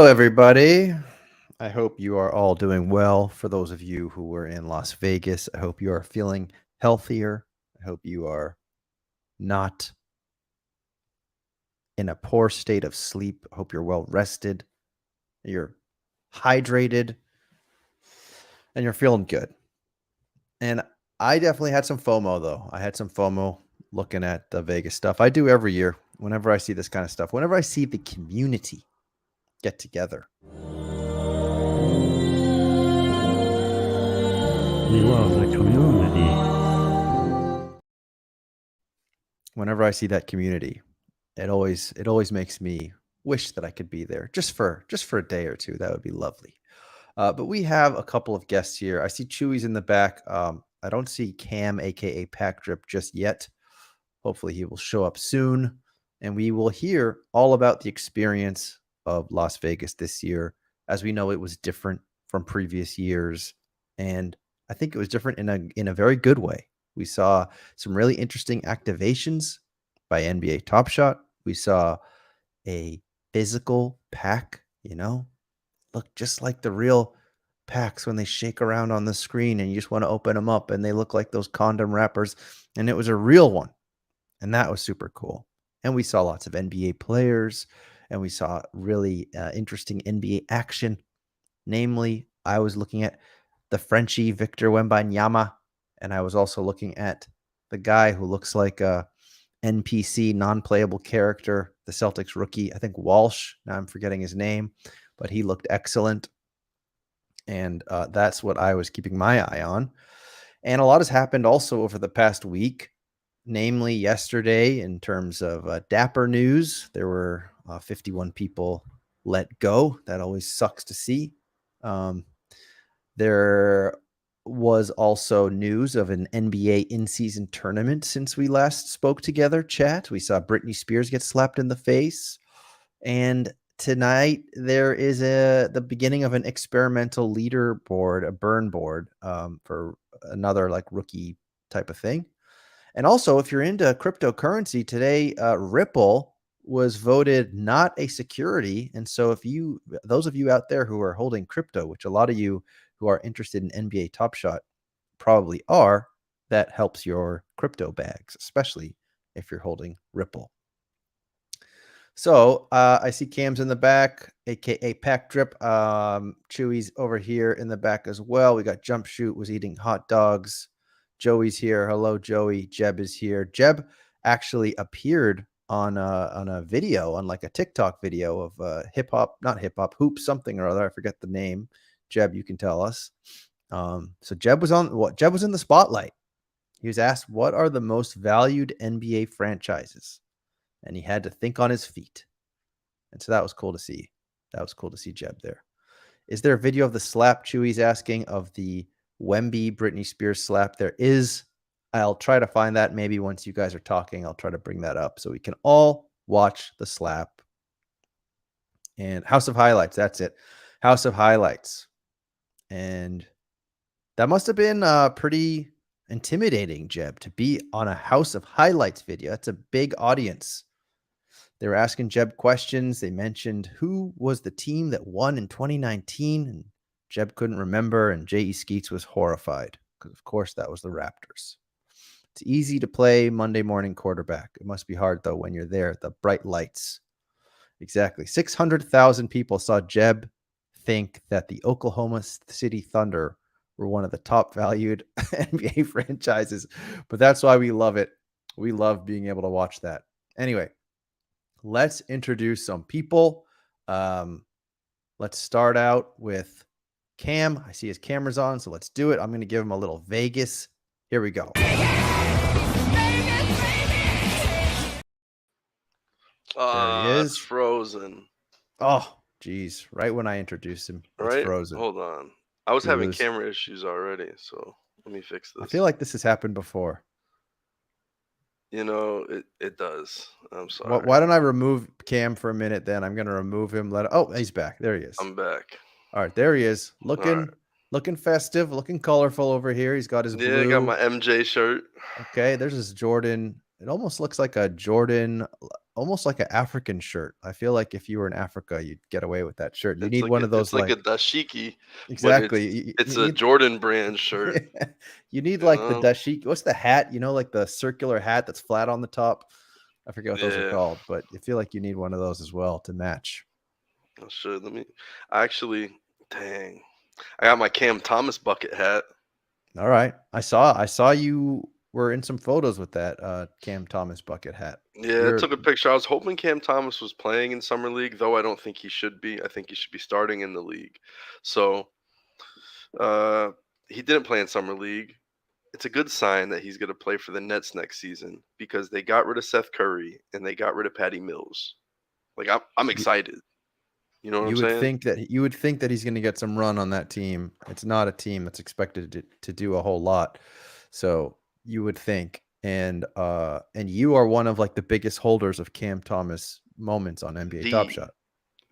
everybody. I hope you are all doing well. For those of you who were in Las Vegas, I hope you are feeling healthier. I hope you are not in a poor state of sleep. I hope you're well rested, you're hydrated, and you're feeling good. And I definitely had some FOMO, though. I had some FOMO looking at the Vegas stuff. I do every year whenever I see this kind of stuff, whenever I see the community get together. We love the community. Whenever I see that community, it always makes me wish that I could be there just for a day or two. That would be lovely. But we have a couple of guests here. I see Chewie's in the back. I don't see Cam, aka PackDrip, just yet. Hopefully, he will show up soon, and we will hear all about the experience of Las Vegas this year. As we know, it was different from previous years, and I think it was different in a very good way. We saw some really interesting activations by NBA Top Shot. We saw a physical pack, look just like the real packs when they shake around on the screen and you just want to open them up and they look like those condom wrappers. And it was a real one. And that was super cool. And we saw lots of NBA players and we saw really interesting NBA action. Namely, I was looking at the Frenchie Victor Wembanyama, and I was also looking at the guy who looks like a NPC, non-playable character, the Celtics rookie, I think Walsh. Now I'm forgetting his name, but he looked excellent. And that's what I was keeping my eye on. And a lot has happened also over the past week, namely yesterday in terms of Dapper news. There were 51 people let go. That always sucks to see. There was also news of an NBA in-season tournament since we last spoke together, chat. We saw Britney Spears get slapped in the face. And tonight there is the beginning of an experimental leaderboard, a burn board for another like rookie type of thing. And also, if you're into cryptocurrency today, Ripple was voted not a security. And so those of you out there who are holding crypto, which a lot of you who are interested in NBA Top Shot probably are, that helps your crypto bags, especially if you're holding Ripple. So I see Cam's in the back, aka PackDrip. Chewie's over here in the back as well. We got Jump Shoot was eating hot dogs. Joey's here. Hello, Joey. Jeb is here. Jeb actually appeared on a video, on like a TikTok video of not hip hop, hoop something or other. I forget the name. Jeb, you can tell us. So Jeb was in the spotlight. He was asked, what are the most valued NBA franchises? And he had to think on his feet. And so that was cool to see. That was cool to see Jeb there. Is there a video of the slap, Chewie's asking, of the Wemby Britney Spears slap? There is. I'll try to find that. Maybe once you guys are talking, I'll try to bring that up so we can all watch the slap. And House of Highlights, that's it. House of Highlights. And that must have been pretty intimidating, Jeb, to be on a House of Highlights video. That's a big audience. They were asking Jeb questions. They mentioned who was the team that won in 2019, and Jeb couldn't remember, and J.E. Skeets was horrified because, of course, that was the Raptors. It's easy to play Monday morning quarterback. It must be hard, though, when you're there at the bright lights. Exactly. 600,000 people saw Jeb think that the Oklahoma City Thunder were one of the top valued NBA franchises, but that's why we love it. We love being able to watch that. Anyway, let's introduce some people. Let's start out with Cam. I see his camera's on, so let's do it. I'm going to give him a little Vegas. Here we go. There he is. It's frozen. Oh, geez. Right when I introduced him, it's frozen. Hold on. I was having camera issues already, so let me fix this. I feel like this has happened before. It does. I'm sorry. Why don't I remove Cam for a minute then? I'm going to remove him. Oh, he's back. There he is. I'm back. All right, there he is. Looking festive, looking colorful over here. He's got his blue. I got my MJ shirt. Okay, there's his Jordan It almost looks like a Jordan, almost like an African shirt. I feel like if you were in Africa, you'd get away with that shirt. You need one of those it's like a like dashiki, but exactly. it's You a need Jordan brand shirt. you need You like the know? dashiki. What's the hat? You know, like the circular hat that's flat on the top. I forget what those are Yeah, called, but I feel like you need one of those as well to match. I should. I actually, dang, I got my Cam Thomas bucket hat. All right. I saw you were in some photos with that Cam Thomas bucket hat. Yeah, I You're took a picture. I was hoping Cam Thomas was playing in summer league, though I don't think he should be. I think he should be starting in the league. So, uh, he didn't play in summer league. It's a good sign that he's going to play for the Nets next season because they got rid of Seth Curry and they got rid of Patty Mills. Like I'm you, excited. You know what I'm you would saying? think that he's going to get some run on that team. It's not a team that's expected to do a whole lot. So, you would think and you are one of like the biggest holders of Cam Thomas moments on NBA Top The Shot.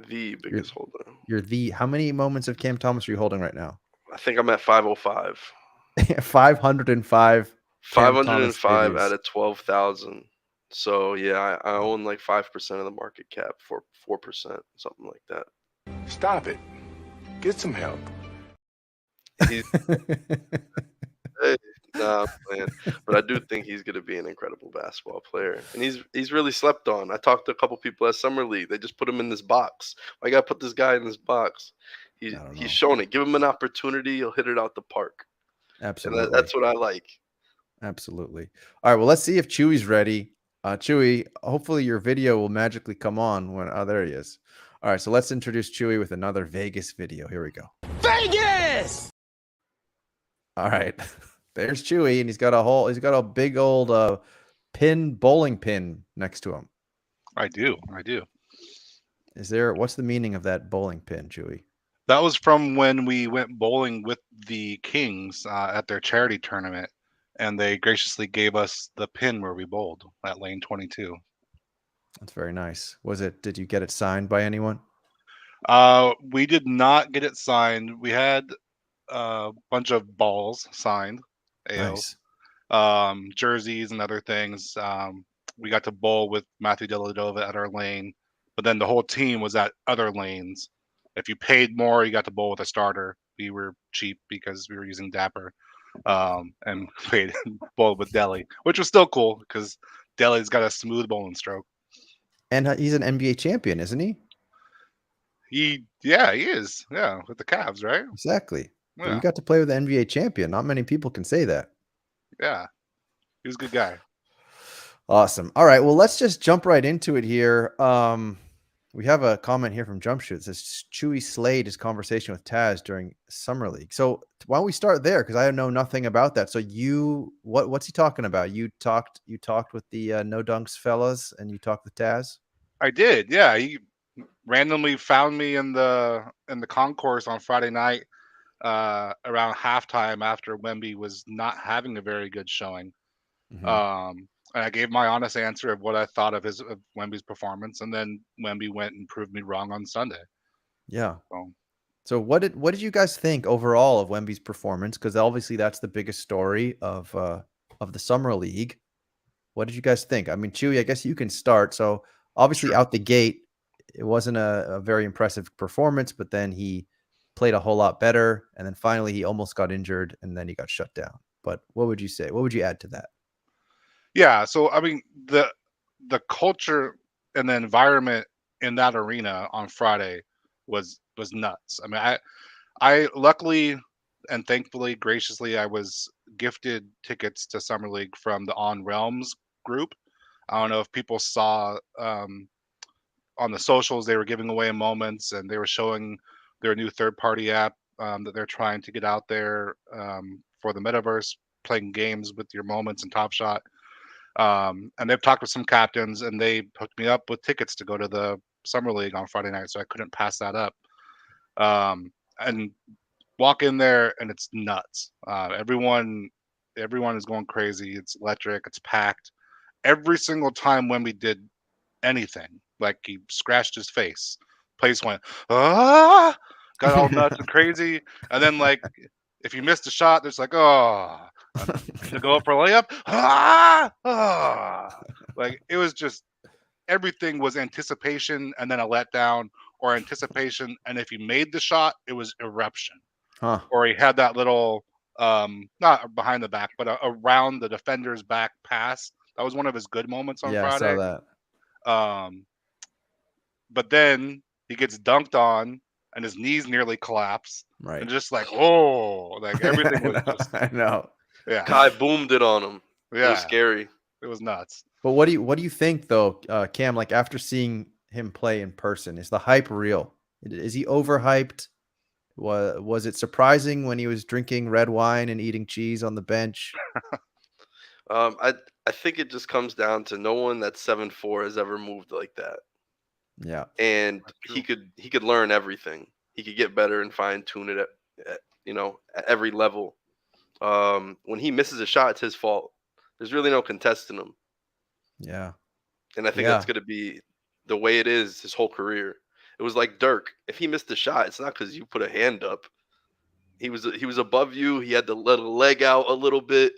the You're biggest holder. you're the how many moments of Cam Thomas are you holding right now? I think I'm at 505. 505 Cam Thomas 505 out figures. of 12,000. So yeah, I own like 5% of the market cap for 4%, something like that. Stop it. Get some help. He's hey, nah, man. But I do think he's gonna be an incredible basketball player. And he's really slept on. I talked to a couple people at Summer League. They just put him in this box. I gotta put this guy in this box. I don't know. He's shown it. Give him an opportunity, he'll hit it out the park. And Absolutely. that's what I like. Absolutely. All right. Well, let's see if Chewie's ready. Chewie, hopefully your video will magically come on when. Oh, there he is. All right. So let's introduce Chewie with another Vegas video. Here we go. Vegas! All right. There's Chewie, and he's got a big old bowling pin next to him. I do. What's the meaning of that bowling pin, Chewie? That was from when we went bowling with the Kings at their charity tournament, and they graciously gave us the pin where we bowled at lane 22. That's very nice. Did you get it signed by anyone? We did not get it signed. We had a bunch of balls signed, Nice. jerseys and other things. We got to bowl with Matthew Dellavedova at our lane, but then the whole team was at other lanes. If you paid more, you got to bowl with a starter. We were cheap because we were using Dapper, and played bowled with Delly, which was still cool because Delly's got a smooth bowling stroke. And he's an NBA champion, isn't he? He is. Yeah, with the Cavs, right? Exactly. But Yeah, you got to play with an NBA champion. Not many people can say that. yeah. He was a good guy. Awesome. All right. Well, let's just jump right into it here. We have a comment here from Jump Shoot. It says Chewie slayed his conversation with Taz during Summer League. So why don't we start there? Because I know nothing about that. So what's he talking about? You talked with the No Dunks fellas, and you talked with Taz. I did. Yeah, he randomly found me in the concourse on Friday night around halftime after Wemby was not having a very good showing. And I gave my honest answer of what I thought of Wemby's performance, and then Wemby went and proved me wrong on Sunday. Yeah. So what did you guys think overall of Wemby's performance? Because obviously that's the biggest story of the Summer League. What did you guys think? I mean, Chewie, I guess you can start. So obviously out the gate, it wasn't a very impressive performance, but then he played a whole lot better, and then finally he almost got injured, and then he got shut down. But what would you say? What would you add to that? Yeah, so I mean the culture and the environment in that arena on Friday was nuts. I mean, I luckily and thankfully, graciously, I was gifted tickets to Summer League from the On Realms group. I don't know if people saw on the socials, they were giving away moments, and they were showing their new third-party app that they're trying to get out there for the metaverse, playing games with your moments and Top Shot. And they've talked with some captains, and they hooked me up with tickets to go to the Summer League on Friday night, so I couldn't pass that up. And walk in there, and it's nuts. Everyone is going crazy. It's electric. It's packed. Every single time when we did anything, like he scratched his face, place went got all nuts and crazy. And then like if you missed a shot, there's like to go up for a layup. Like it was just everything was anticipation and then a letdown, or anticipation, and if he made the shot, it was eruption. Huh. Or he had that little not behind the back, but around the defender's back pass. That was one of his good moments on Yeah, I Friday. saw that. But then he gets dunked on and his knees nearly collapse. Right. And just like, oh, like everything was just, I know. yeah. Kai boomed it on him. It Yeah. was scary. It was nuts. But what do you think though, Cam? Like after seeing him play in person, is the hype real? Is he overhyped? Was it surprising when he was drinking red wine and eating cheese on the bench? I think it just comes down to no one that's 7'4" has ever moved like that. Yeah. And he could learn everything. He could get better and fine tune it at every level. When he misses a shot, it's his fault. There's really no contesting him. Yeah. And I think that's going to be the way it is his whole career. It was like Dirk. If he missed a shot, it's not because you put a hand up. He was above you. He had to let a leg out a little bit.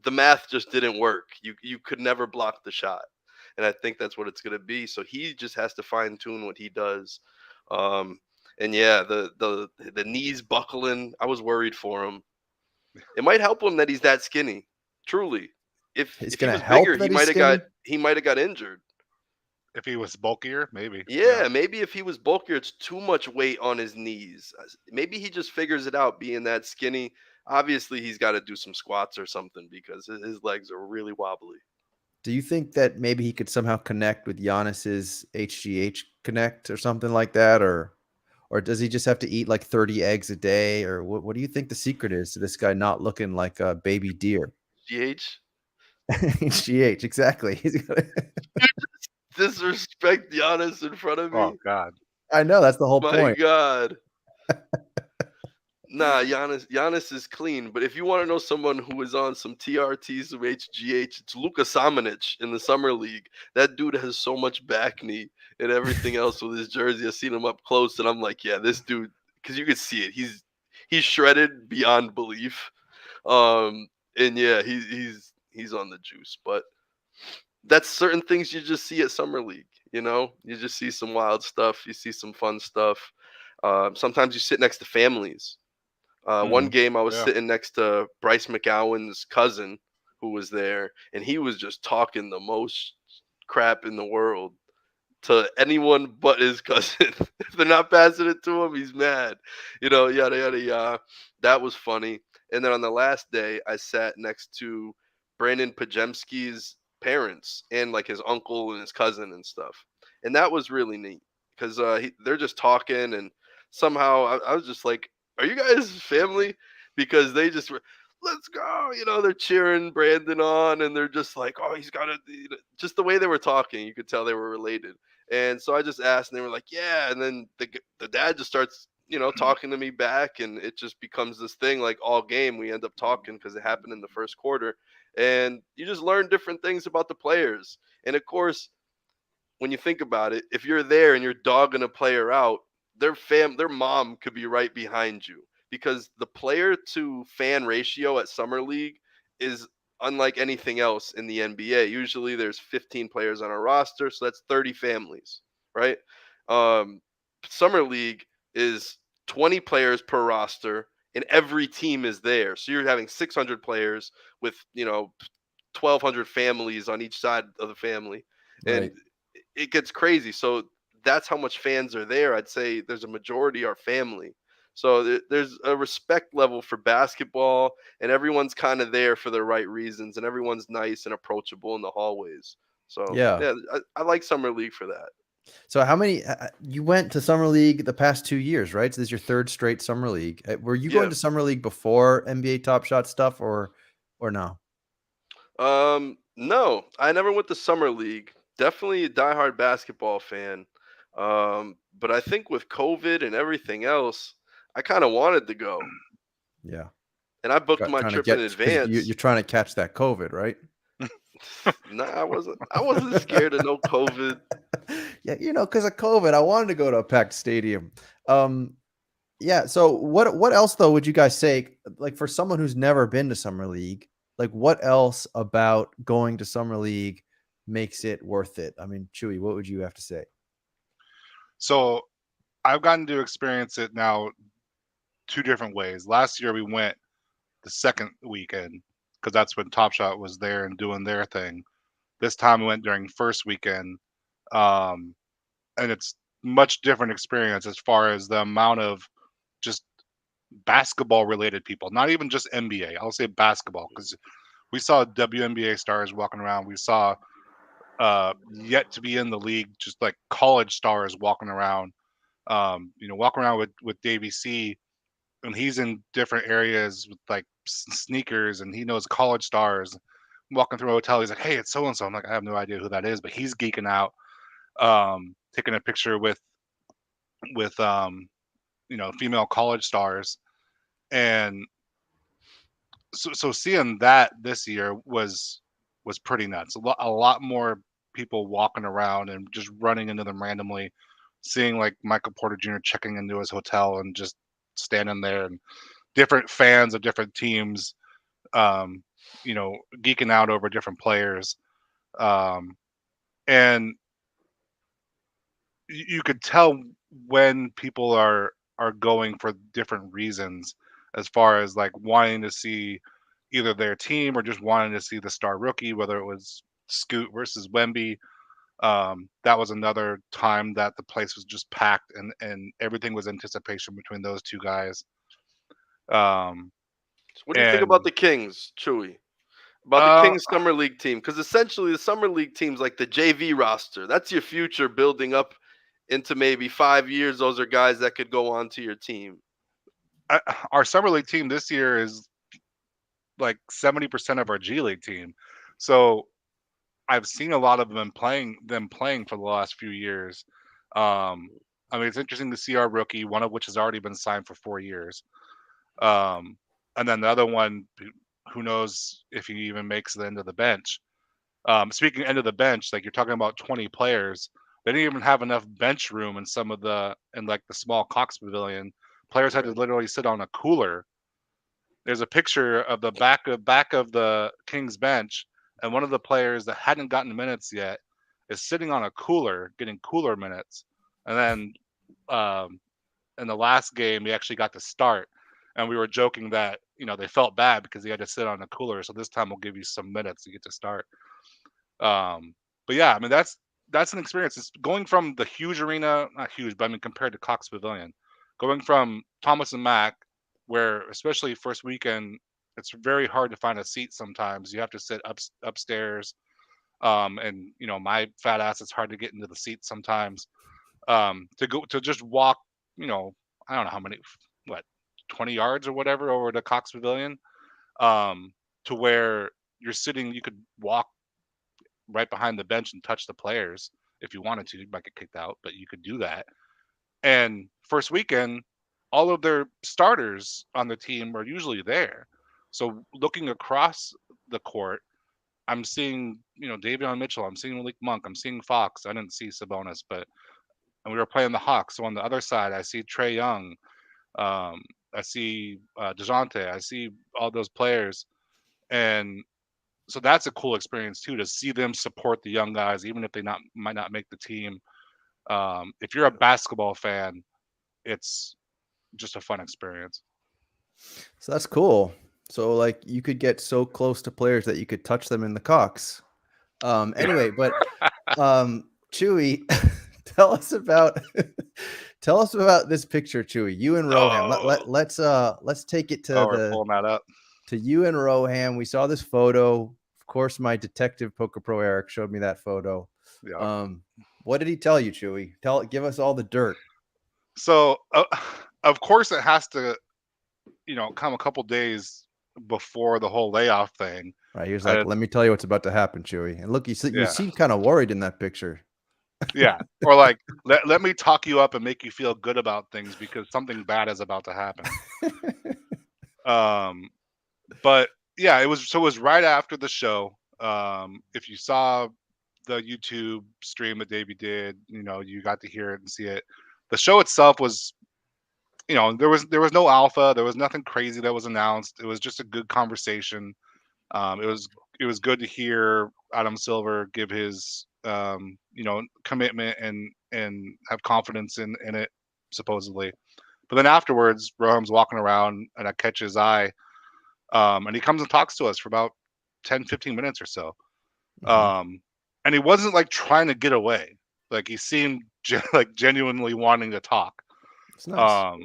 The math just didn't work. You could never block the shot. And I think that's what it's going to be. So he just has to fine tune what he does. And yeah, the knees buckling, I was worried for him. It might help him that he's that skinny. Truly. If he was bigger, he might have got injured. If he was bulkier, maybe. Yeah, maybe if he was bulkier, it's too much weight on his knees. Maybe he just figures it out being that skinny. Obviously, he's got to do some squats or something because his legs are really wobbly. Do you think that maybe he could somehow connect with Giannis's HGH connect or something like that? Or does he just have to eat like 30 eggs a day? Or what do you think the secret is to this guy not looking like a baby deer? GH? HGH, exactly. He's gonna disrespect Giannis in front of me. Oh, God. I know, that's the whole My point. God. Nah, Giannis is clean. But if you want to know someone who is on some TRT, some HGH, it's Luka Samanic in the summer league. That dude has so much back knee and everything else with his jersey. I've seen him up close, and I'm like, yeah, this dude, because you can see it. He's shredded beyond belief. And yeah, he's on the juice. But that's certain things you just see at summer league. You just see some wild stuff. You see some fun stuff. Sometimes you sit next to families. One game I was sitting next to Bryce McGowan's cousin who was there, and he was just talking the most crap in the world to anyone but his cousin. If they're not passing it to him, he's mad. Yada, yada, yada. That was funny. And then on the last day, I sat next to Brandon Pajemski's parents and like his uncle and his cousin and stuff. And that was really neat because they're just talking, and somehow I was just like, are you guys family? Because they just were, let's go. They're cheering Brandon on, and they're just like, oh, he's got to, just the way they were talking, you could tell they were related. And so I just asked, and they were like, yeah. And then the dad just starts, talking to me back, and it just becomes this thing. Like all game, we end up talking because it happened in the first quarter, and you just learn different things about the players. And of course, when you think about it, if you're there and you're dogging a player out, their mom could be right behind you, because the player to fan ratio at summer league is unlike anything else in the NBA. Usually there's 15 players on a roster, so that's 30 families, right? Summer league is 20 players per roster, and every team is there. So you're having 600 players with, 1,200 families on each side of the family. And Right. It gets crazy. So that's how much fans are there. I'd say there's a majority are family. So there's a respect level for basketball, and everyone's kind of there for the right reasons, and everyone's nice and approachable in the hallways. So yeah, I like summer league for that. So how many you went to summer league the past 2 years, right? So this is your third straight summer league. Were you going to summer league before NBA Top Shot stuff, or no? No, I never went to summer league. Definitely a diehard basketball fan. But I think with COVID and everything else, I kind of wanted to go. Yeah. And I booked my trip in advance. You're trying to catch that COVID, right? Nah, I wasn't scared of no COVID. Yeah, because of COVID, I wanted to go to a packed stadium. Yeah. So what else though would you guys say? Like for someone who's never been to summer league, like what else about going to summer league makes it worth it? I mean, Chewy, what would you have to say? So I've gotten to experience it now 2 different ways. Last year we went the second weekend because that's when Top Shot was there and doing their thing. This time we went during first weekend, um, and it's much different experience as far as the amount of just basketball related people, not even just NBA. I'll say basketball because we saw WNBA stars walking around. We saw yet to be in the league, just like college stars walking around. Walking around with Davey C, and he's in different areas with like sneakers, and he knows college stars. Walking through a hotel, he's like, "Hey, it's so and so." I'm like, "I have no idea who that is," but he's geeking out, taking a picture with female college stars, and so seeing that this year was pretty nuts. A lot more people walking around and just running into them randomly, seeing like Michael Porter Jr. checking into his hotel and just standing there, and different fans of different teams, um, geeking out over different players, um, and you could tell when people are going for different reasons, as far as like wanting to see either their team or just wanting to see the star rookie, whether it was Scoot versus Wemby. That was another time that the place was just packed, and everything was anticipation between those two guys. Um, So what do you think and about the Kings, Chewy? About the uh, Kings summer league team? Because essentially the summer league teams like the JV roster. That's your future building up into maybe 5 years. Those are guys that could go on to your team. I, our summer league team this year is like 70% of our G League team. So I've seen a lot of them playing for the last few years. Um, I mean, it's interesting to see our rookie, one of which has already been signed for 4 years, and then the other one, who knows if he even makes the end of the bench. Speaking end of the bench, like you're talking about 20 players, they didn't even have enough bench room in like the small Cox Pavilion. Players had to Right. literally sit on a cooler. There's a picture of the back of the Kings bench, and one of the players that hadn't gotten minutes yet is sitting on a cooler, getting cooler minutes. And then in the last game, he actually got to start, and we were joking that they felt bad because he had to sit on a cooler. So this time we'll give you some minutes to get to start. But yeah, I mean that's an experience. It's going from the huge arena, not huge, but I mean compared to Cox Pavilion, going from Thomas and Mack, where especially first weekend, it's very hard to find a seat. Sometimes you have to sit upstairs, and my fat ass, it's hard to get into the seat sometimes. To go to just walk, you know, I don't know how many, what, 20 yards or whatever over to Cox Pavilion, um, to where you're sitting, you could walk right behind the bench and touch the players if you wanted to. You might get kicked out, but you could do that. And first weekend, all of their starters on the team are usually there. So looking across the court, I'm seeing, Davion Mitchell, I'm seeing Malik Monk, I'm seeing Fox. I didn't see Sabonis, but and we were playing the Hawks. So on the other side, I see Trey Young, um, I see Dejounte, I see all those players, and so that's a cool experience too, to see them support the young guys, even if they not might not make the team. If you're a basketball fan, it's just a fun experience. So that's cool. So like you could get so close to players that you could touch them in the cocks. Anyway, but Chewy, tell us about tell us about this picture, Chewy. You and Roham. Oh, Let's take it to we're pulling that up. you and Roham. We saw this photo. Of course, my detective Poker Pro Eric showed me that photo. Yeah. What did he tell you, Chewy? Give us all the dirt. So of course it has to, come a couple days before the whole layoff thing. Right, he was like, "Let me tell you what's about to happen, Chewy." And look, you Yeah. seem kind of worried in that picture. Yeah. Or like, let me talk you up and make you feel good about things because something bad is about to happen. Um, but yeah, it was right after the show. If you saw the YouTube stream that Davey did, you got to hear it and see it. The show itself there was no alpha. There was nothing crazy that was announced. It was just a good conversation. It was good to hear Adam Silver give his commitment and have confidence in it, supposedly. But then afterwards, Roham's walking around and I catch his eye, and he comes and talks to us for about 10-15 minutes or so. And he wasn't like trying to get away. Like he seemed like genuinely wanting to talk. It's nice.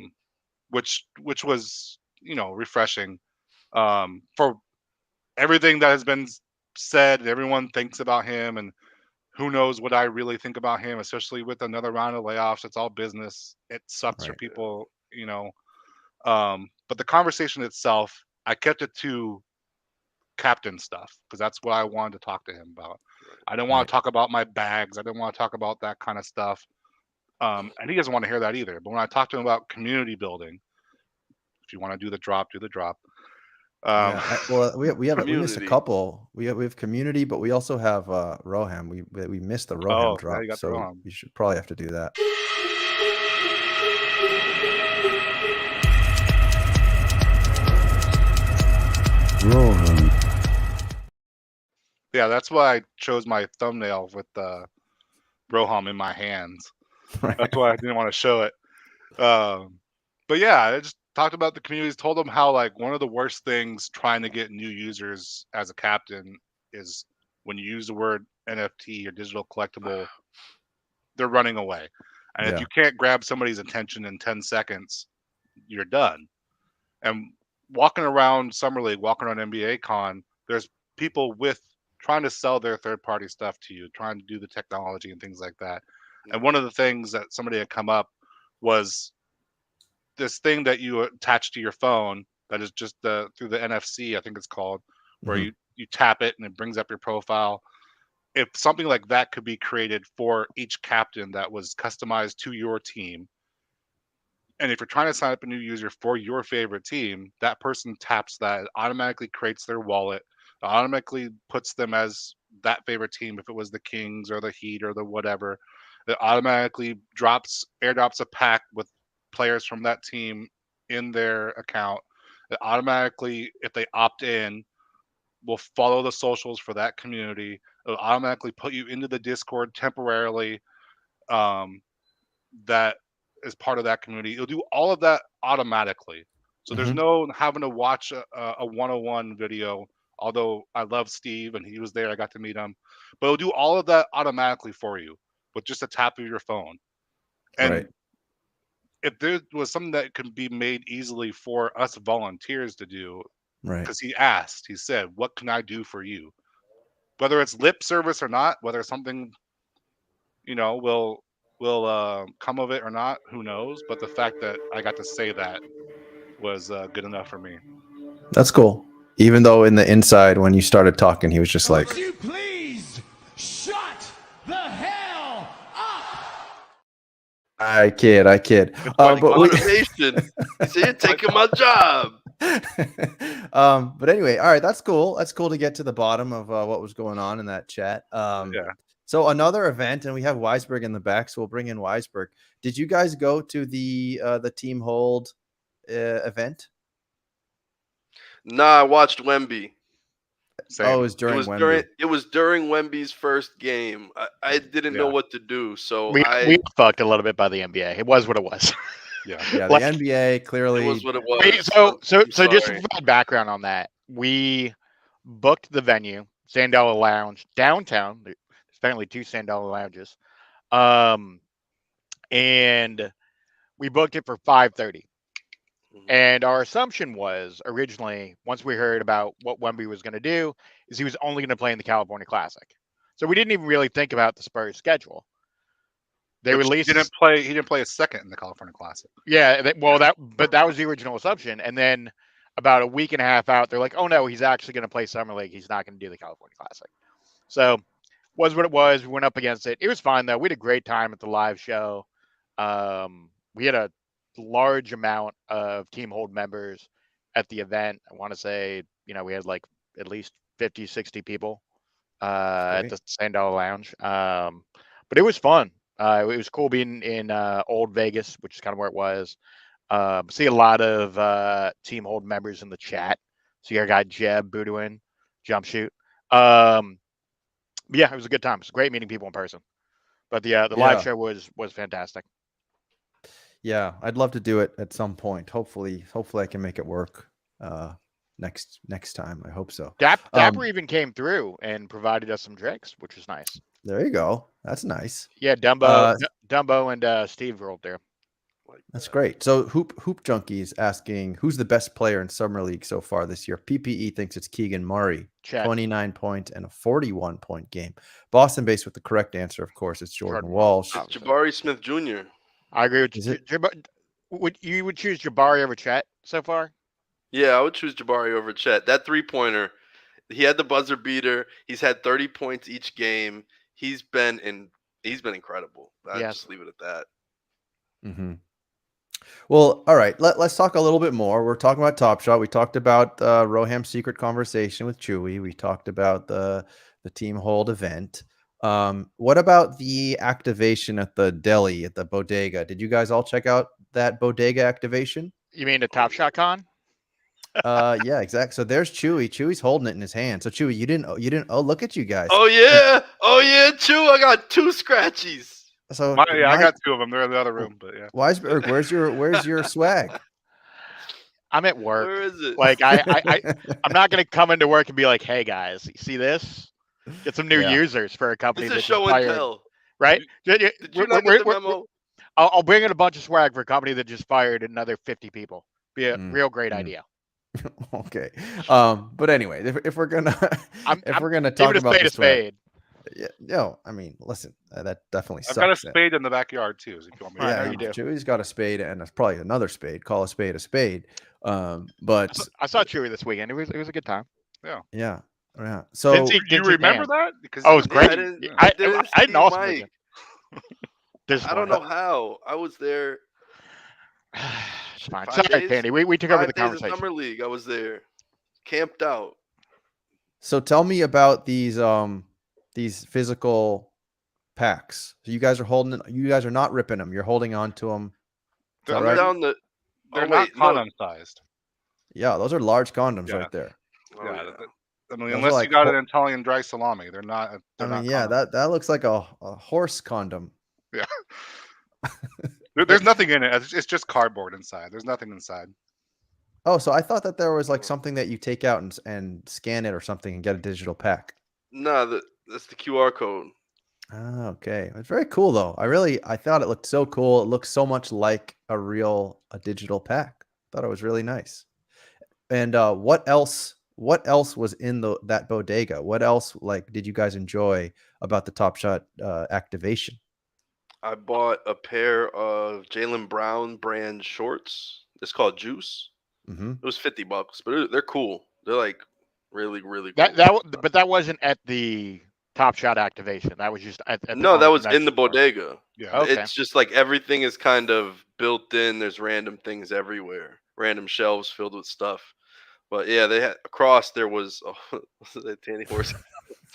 Which was refreshing. For everything that has been said, everyone thinks about him, and who knows what I really think about him, especially with another round of layoffs. It's all business. It sucks for Right. people, but the conversation itself, I kept it to captain stuff because that's what I wanted to talk to him about. I didn't want Right. to talk about my bags. I didn't want to talk about that kind of stuff. And he doesn't want to hear that either. But when I talked to him about community building, if you want to do the drop, do the drop. Yeah. Well, we missed a Community. couple. We have community, but we also have Roham. We missed the Roham Oh, yeah, drop, you got the so Roham. we should probably have to do that. Rohan. Yeah, that's why I chose my thumbnail with Roham in my hands. Right. That's why I didn't want to show it. But yeah, I just talked about the communities, told them how like one of the worst things trying to get new users as a captain is when you use the word NFT or digital collectible, they're running away. And if Yeah. you can't grab somebody's attention in 10 seconds, you're done. And walking around Summer League, walking around NBA Con, there's people with trying to sell their third-party stuff to you, trying to do the technology and things like that. And one of the things that somebody had come up was this thing that you attach to your phone that is just through the NFC, I think it's called, where Mhm. you tap it and it brings up your profile. If something like that could be created for each captain that was customized to your team, and if you're trying to sign up a new user for your favorite team, that person taps that, it automatically creates their wallet, it automatically puts them as that favorite team. If it was the Kings or the Heat or the whatever, it automatically airdrops a pack with players from that team in their account. It automatically, if they opt in, will follow the socials for that community. It'll automatically put you into the Discord temporarily. That is part of that community. It'll do all of that automatically. So there's Mhm. no having to watch a 101 video. Although I love Steve and he was there, I got to meet him. But it'll do all of that automatically for you with just a tap of your phone. And Right. if there was something that could be made easily for us volunteers to do, Right. because he said, "What can I do for you?" Whether it's lip service or not, whether something will come of it or not, who knows? But the fact that I got to say that was good enough for me. That's cool. Even though in the inside, when you started talking, he was just like, Would you please shut the hell up? I kid. Like But we, motivation. He said, "You're taking my job." but anyway, all right, that's cool. That's cool to get to the bottom of what was going on in that chat. Yeah. So another event, and we have Weisberg in the back, so we'll bring in Weisberg. Did you guys go to the Team Hold event? Nah, I watched Wemby. Same. Oh, it was during Wemby. It was during Wemby's first game. I didn't know what to do, so we fucked a little bit by the NBA. It was what it was. Yeah. Yeah, Like- the NBA clearly. it was what it was. So I'm just to sorry. provide background on that, we booked the venue, Sandala Lounge, downtown. There's apparently 2 Sandala lounges, and we booked it for 5:30. And our assumption was originally, once we heard about what Wemby was going to do, is he was only going to play in the California Classic. So we didn't even really think about the Spurs schedule. They released. He didn't play a second in the California Classic. Yeah, that was the original assumption. And then about a week and a half out, they're like, "Oh no, he's actually going to play Summer League. He's not going to do the California Classic." So was what it was. We went up against it. It was fine though. We had a great time at the live show. We had a large amount of Team Hold members at the event. I want to say, we had like at least 50, 60 people at the Sandala Lounge. But it was fun. It was cool being in Old Vegas, which is kind of where it was. See a lot of Team Hold members in the chat. See our guy Jeb, Boudouin, Jump Shoot. Yeah, it was a good time. It was great meeting people in person. But the live show was fantastic. Yeah, I'd love to do it at some point. Hopefully I can make it work next time. I hope so. Dapper even came through and provided us some drinks, which was nice. There you go. That's nice. Yeah, Dumbo and Steve rolled there. That's great. So Hoop Junkie is asking, who's the best player in Summer League so far this year? PPE thinks it's Keegan Murray, Check. 29 points and a 41-point game. Boston based with the correct answer, of course, it's Jordan Walsh. It's Jabari Smith Jr. I agree with you. Would choose Jabari over Chet so far? Yeah, I would choose Jabari over Chet. That 3-pointer, he had the buzzer beater. He's had 30 points each game. He's been incredible. I'd just leave it at that. Mm-hmm. Well, all right. Let's talk a little bit more. We're talking about Top Shot. We talked about Roham's secret conversation with Chewy. We talked about the Team Hold event. What about the activation at the deli, at the bodega? Did you guys all check out that bodega activation? You mean the Top Shot Con? Yeah, exactly. So there's Chewy. Chewy's holding it in his hand. So Chewy, you didn't. Oh, look at you guys. Oh yeah, Chew. I got 2 scratchies. So I got 2 of them. They're in the other room, but yeah. Weisberg, where's your swag? I'm at work. Where is it? Like I'm not gonna come into work and be like, hey guys, you see this? Get some new users for a company This is that's show and tell. Right? Did you not get the memo? I'll bring in a bunch of swag for a company that just fired another 50 people. Be a real great idea. Okay. But anyway, if we're gonna talk about the swag, yeah, no, I mean, listen, that definitely sucks. I've got a spade in the backyard too. If you want me to yeah, you do. Chewy's got a spade, and that's probably another spade. Call a spade a spade. But I saw Chewy this weekend. It was a good time. Yeah. So do you remember that? Because it was great. I had an awesome weekend. I don't know how. I was there. It's fine. Sorry, Pandy. We took over the conversation. Summer League. I was there, camped out. So tell me about these physical packs. So you guys are not ripping them. You're holding on to them. They're not condom sized. Yeah, those are large condoms right there. I mean, unless you got an Italian dry salami, they're not. That looks like a horse condom. Yeah. There's nothing in it. It's just cardboard inside. There's nothing inside. Oh, so I thought that there was like something that you take out and scan it or something and get a digital pack. No, that's the QR code. Oh, okay. It's very cool though. I thought it looked so cool. It looks so much like a digital pack. I thought it was really nice. And what else was in that bodega? What else did you guys enjoy about the Top Shot activation? I bought a pair of Jaylen Brown brand shorts. It's called Juice. Mm-hmm. It was $50, but they're cool. They're like really, really cool. But that wasn't at the Top Shot activation. That was just at the that was in the bodega. Yeah, okay. It's just like everything is kind of built in. There's random things everywhere, random shelves filled with stuff. But yeah, they had across there was that Tanny horse.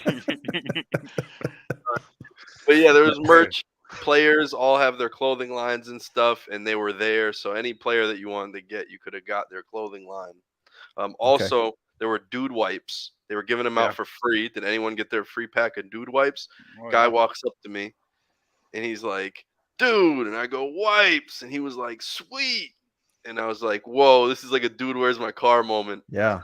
But yeah, there was merch. Players all have their clothing lines and stuff, and they were there. So any player that you wanted to get, you could have got their clothing line. Also, there were dude wipes. They were giving them out for free. Did anyone get their free pack of dude wipes? Guy walks up to me, and he's like, "Dude," and I go, "Wipes," and he was like, "Sweet." And I was like, "Whoa, this is like a dude, where's my car moment." Yeah,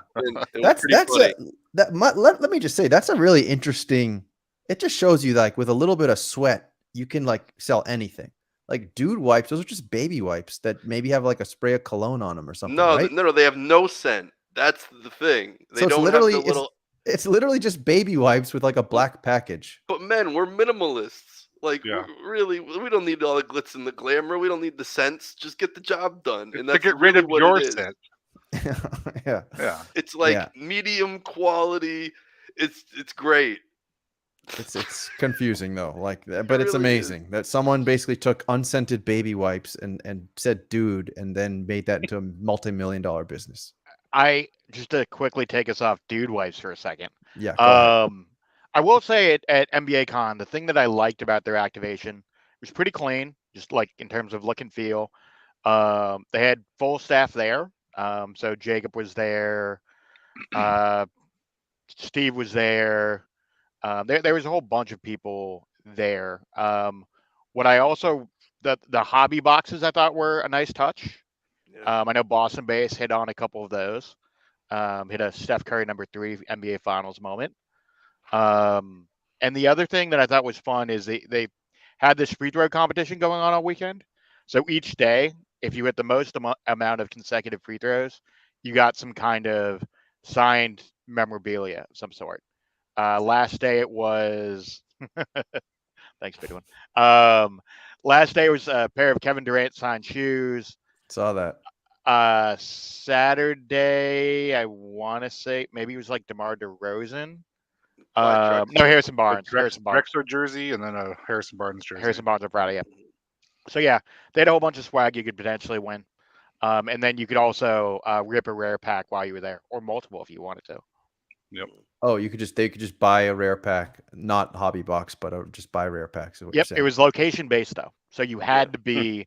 that's funny. Let me just say that's a really interesting. It just shows you with a little bit of sweat, you can sell anything. Like dude wipes, those are just baby wipes that maybe have a spray of cologne on them or something. No, right? no, they have no scent. That's the thing. They don't have the little. It's literally just baby wipes with a black package. But men, we're minimalists. Really, we don't need all the glitz and the glamour. We don't need the scents. Just get the job done. And that's to get rid of your scent. Yeah. It's medium quality. It's great. It's confusing though, but it's amazing that someone basically took unscented baby wipes and said "dude" and then made that into a multi-million-dollar business. Just to quickly take us off dude wipes for a second. Yeah. I will say at NBA Con, the thing that I liked about their activation was pretty clean, just in terms of look and feel. They had full staff there. So Jacob was there. Steve was there. There was a whole bunch of people there. What I also the hobby boxes I thought were a nice touch. Yeah. I know Boston Base hit on a couple of those. Hit a Steph Curry #3 NBA Finals moment. And the other thing that I thought was fun is they had this free throw competition going on all weekend. So each day, if you hit the most amount of consecutive free throws, you got some kind of signed memorabilia of some sort. Last day it was thanks, big one. Last day was a pair of Kevin Durant signed shoes. Saw that. Saturday, I want to say maybe it was like DeMar DeRozan. Black No, Harrison A Barnes. Harrison Barnes. Drexler jersey and then a Harrison Barnes jersey. Harrison Barnes on Friday, yeah. So yeah, they had a whole bunch of swag you could potentially win. And then you could also rip a rare pack while you were there, or multiple if you wanted to. Yep. Oh, they could just buy a rare pack, not hobby box, but just buy rare packs. Is what you're Yep, saying. it was location based though, so you had to be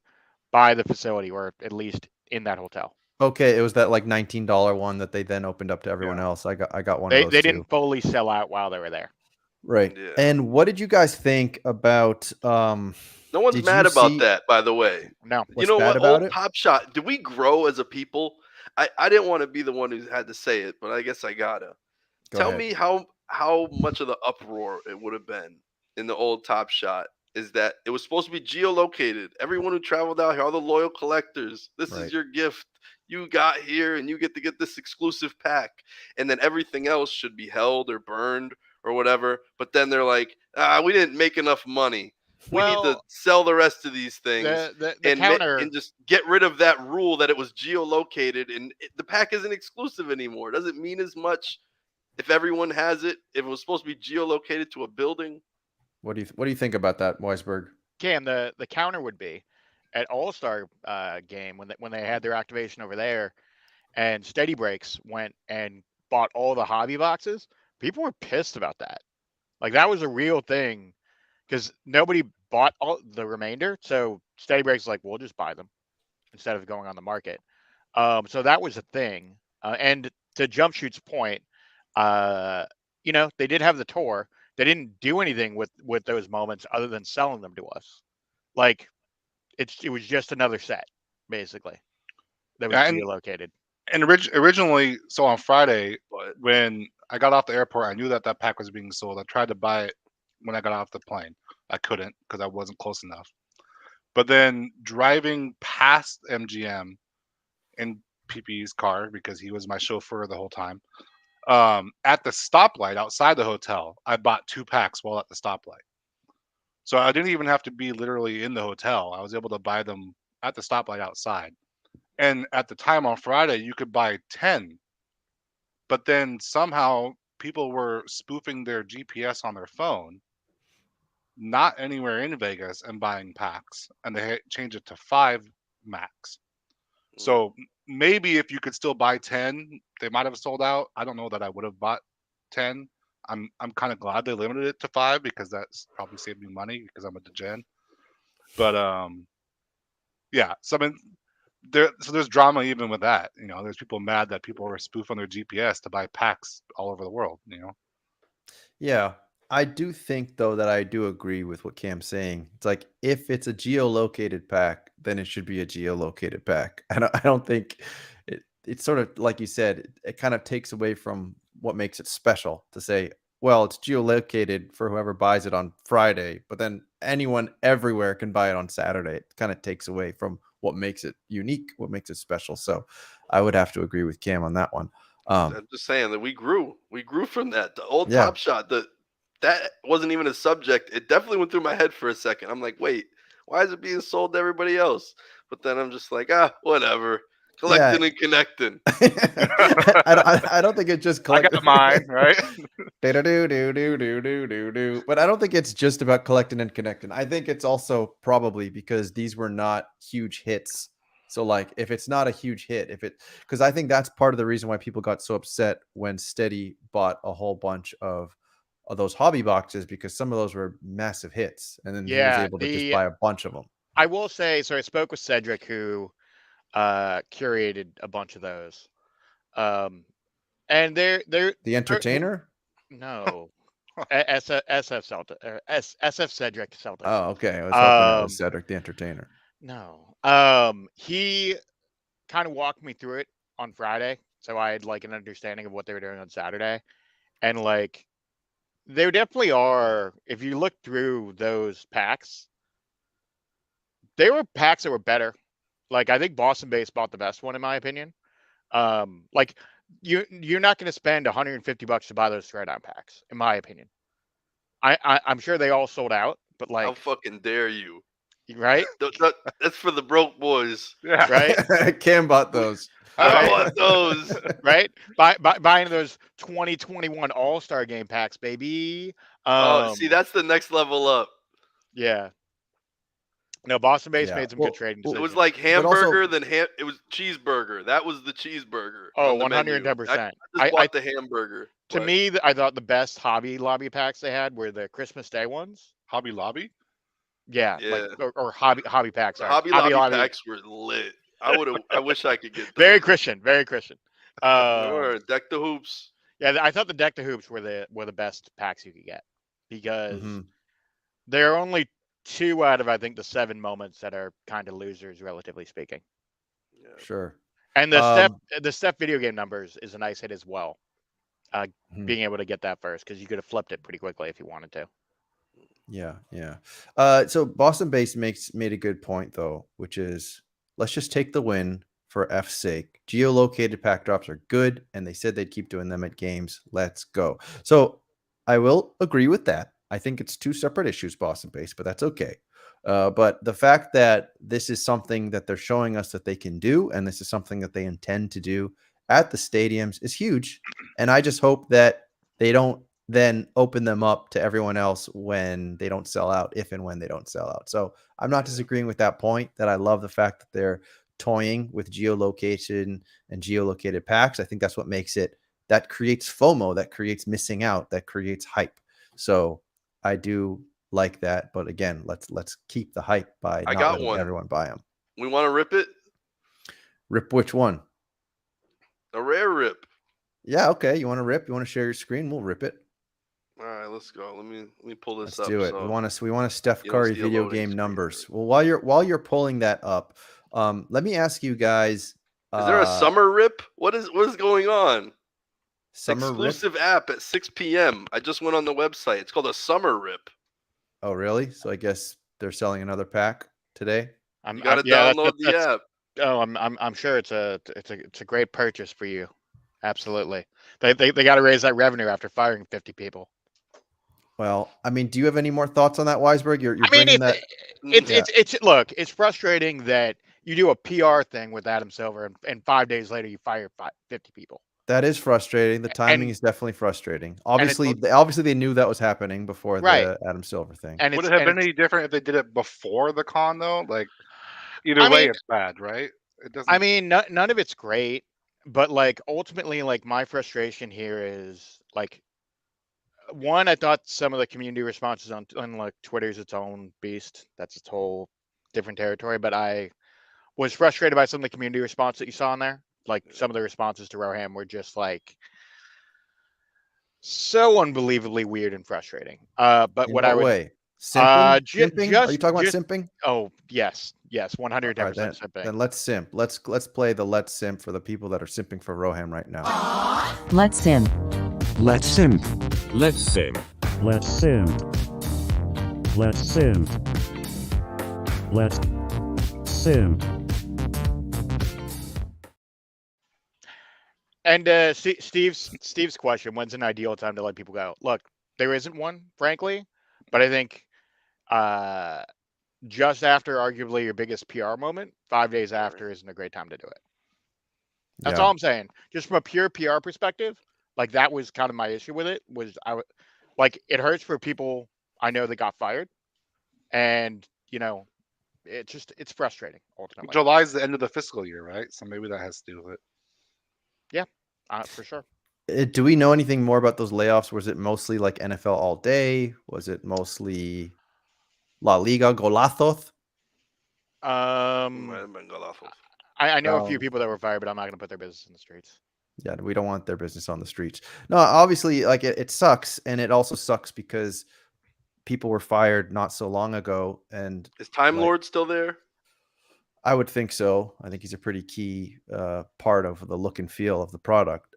by the facility or at least in that hotel. Okay, it was that like $19 one that they then opened up to everyone else. I got one of those They too. didn't fully sell out while they were there. Right. Yeah. And what did you guys think about No one's did mad you about see- that, by the way. No, what's You know bad what? about Old it? Top Shot. Did we grow as a people? I didn't want to be the one who had to say it, but I guess I gotta. Go Tell ahead. me how much of the uproar it would have been in the old Top Shot is that it was supposed to be geolocated. Everyone who traveled out here, all the loyal collectors, this Right. is your gift. You got here and you get to get this exclusive pack. And then everything else should be held or burned or whatever. But then they're like, we didn't make enough money. We need to Well, sell the rest of these things the and counter and just get rid of that rule that it was geolocated and the pack isn't exclusive anymore. It doesn't mean as much if everyone has it. If it was supposed to be geolocated to a building. What do you think about that, Weisberg? Cam, the counter would be at All-Star game when they had their activation over there, and Steady Breaks went and bought all the hobby boxes. People were pissed about that. Like that was a real thing because nobody bought all the remainder. So Steady Breaks was like, we'll just buy them instead of going on the market. So that was a thing. And to Jump Shoot's point, they did have the tour. They didn't do anything with those moments other than selling them to us. Like it was just another set, basically. That was geolocated. And originally, so on Friday, But when I got off the airport, I knew that pack was being sold. I tried to buy it when I got off the plane. I couldn't because I wasn't close enough. But then driving past MGM in PP's car, because he was my chauffeur the whole time, at the stoplight outside the hotel, I bought 2 packs while at the stoplight. So I didn't even have to be literally in the hotel. I was able to buy them at the stoplight outside. And at the time on Friday, you could buy 10. But then somehow people were spoofing their GPS on their phone, not anywhere in Vegas, and buying packs. And they changed it to 5 max. So maybe if you could still buy 10, they might have sold out. I don't know that I would have bought 10. I'm kind of glad they limited it to 5 because that's probably saved me money because I'm a degen. But yeah. So I mean, there's drama even with that. There's people mad that people were spoofing their GPS to buy packs all over the world. Yeah. I do think though that I do agree with what Cam's saying. It's like if it's a geolocated pack, then it should be a geolocated pack. I don't think it's sort of like you said, it kind of takes away from what makes it special to say, well, it's geolocated for whoever buys it on Friday, but then anyone everywhere can buy it on Saturday. It kind of takes away from what makes it unique, what makes it special. So I would have to agree with Cam on that one. I'm just saying that we grew from that. The old Yeah. Top Shot, that wasn't even a subject. It definitely went through my head for a second. I'm like, wait, why is it being sold to everybody else? But then I'm just like, whatever. Collecting and connecting. I don't think it just I got mine, right? But I don't think it's just about collecting and connecting. I think it's also probably because these were not huge hits. So like if it's not a huge hit, because I think that's part of the reason why people got so upset when Steady bought a whole bunch of those hobby boxes, because some of those were massive hits and then he was able to just buy a bunch of them. I will say, so I spoke with Cedric, who curated a bunch of those. And they're The Entertainer? no SF Celtic or SF Cedric Celtic. Oh, okay. I was hoping it was Um, Cedric the Entertainer. No. He kind of walked me through it on Friday, so I had like an understanding of what they were doing on Saturday, and like there definitely are. If you look through those packs, they were packs that were better. Like I think Boston Base bought the best one in my opinion. Like you're not going to spend $150 to buy those throwdown packs, in my opinion. I'm sure they all sold out, but How like fucking dare you? right, That's for the broke boys. Yeah. right, Cam bought those. I Right. want those. right. Buying those 2021 All-Star Game packs, baby. Oh, see, that's the next level up. Yeah. No, Boston Base Yeah. made some Well, good trading well, It decisions. was like But also- hamburger, then it was cheeseburger. That was the cheeseburger. Oh, on the menu. 110%. I just bought the hamburger. To but- me, I thought the best Hobby Lobby packs they had were the Christmas Day ones. Hobby Lobby. Yeah, Yeah. like or Hobby packs. the sorry. Hobby Lobby packs were lit. I wish I could get those. Very Christian, very Christian. They were. Deck the hoops. Yeah, I thought the Deck the Hoops were the best packs you could get because Mhm. there are only 2 out of I think the 7 moments that are kind of losers, relatively speaking. Yeah. Sure. And the Steph video game numbers is a nice hit as well. Mhm. Being able to get that first because you could have flipped it pretty quickly if you wanted to. Yeah, yeah. So Boston Base made a good point though, which is let's just take the win for F's sake. Geolocated pack drops are good, and they said they'd keep doing them at games. Let's go. So I will agree with that. I think it's 2 separate issues, Boston Base, but that's okay. But the fact that this is something that they're showing us that they can do, and this is something that they intend to do at the stadiums is huge. And I just hope that they don't then open them up to everyone else when they don't sell out, if and when they don't sell out. So I'm not disagreeing with that point, that I love the fact that they're toying with geolocation and geolocated packs. I think that's what makes it, that creates FOMO, that creates missing out, that creates hype. So I do like that. But again, let's keep the hype by I not got letting one. everyone buy them. We want to rip it? Rip which one? A rare rip. Yeah, okay. You want to rip? You want to share your screen? We'll rip it. All right, let's go. Let me pull this Let's up. do it. So We want to Steph you don't Curry see a video loading game screen. numbers. Well, while you're pulling that up, let me ask you guys. Is there a summer rip? What is going on? summer rip? Exclusive app at 6 p.m. I just went on the website. It's called a summer rip. Oh, really? So I guess they're selling another pack today. You got to download the app. Oh, I'm sure it's a great purchase for you. Absolutely. They got to raise that revenue after firing 50 people. Well, I mean, do you have any more thoughts on that, Weisberg? You're I mean, bringing that. look, it's frustrating that you do a PR thing with Adam Silver and 5 days later you fire 50 people. That is frustrating. The timing is definitely frustrating. Obviously, they knew that was happening before the Adam Silver thing. And would it have been any different if they did it before the con though? Like either way, it's bad, right? It doesn't. I mean, none of it's great, but like ultimately, like my frustration here is like, one, I thought some of the community responses on like Twitter's its own beast. That's its whole different territory. But I was frustrated by some of the community response that you saw in there. Like some of the responses to Roham were just like so unbelievably weird and frustrating. But In what I would way? Simping? Simping? Are you just- talking about just- simping? Oh yes, 110% All right, simping. then let's simp. Let's play the let's simp for the people that are simping for Roham right now. Let's sim. Let's simp. Let's sim. Let's simp. Let's simp. Let's simp. And Steve's question: when's an ideal time to let people go? Look, there isn't one, frankly, but I think just after arguably your biggest PR moment, 5 days after isn't a great time to do it. That's all I'm saying. Just from a pure PR perspective, like that was kind of my issue with it. Like it hurts for people I know that got fired, and it's frustrating ultimately. July is the end of the fiscal year, right? So maybe that has to do with it. For sure. Do we know anything more about those layoffs? Was it mostly like NFL all day? Was it mostly La Liga golazos? Might have been golazos. I know a few people that were fired, but I'm not going to put their business in the streets. Yeah, we don't want their business on the streets. No, obviously, like it sucks, and it also sucks because people were fired not so long ago, and Is Time like, Lord still there? I would think so. I think he's a pretty key part of the look and feel of the product.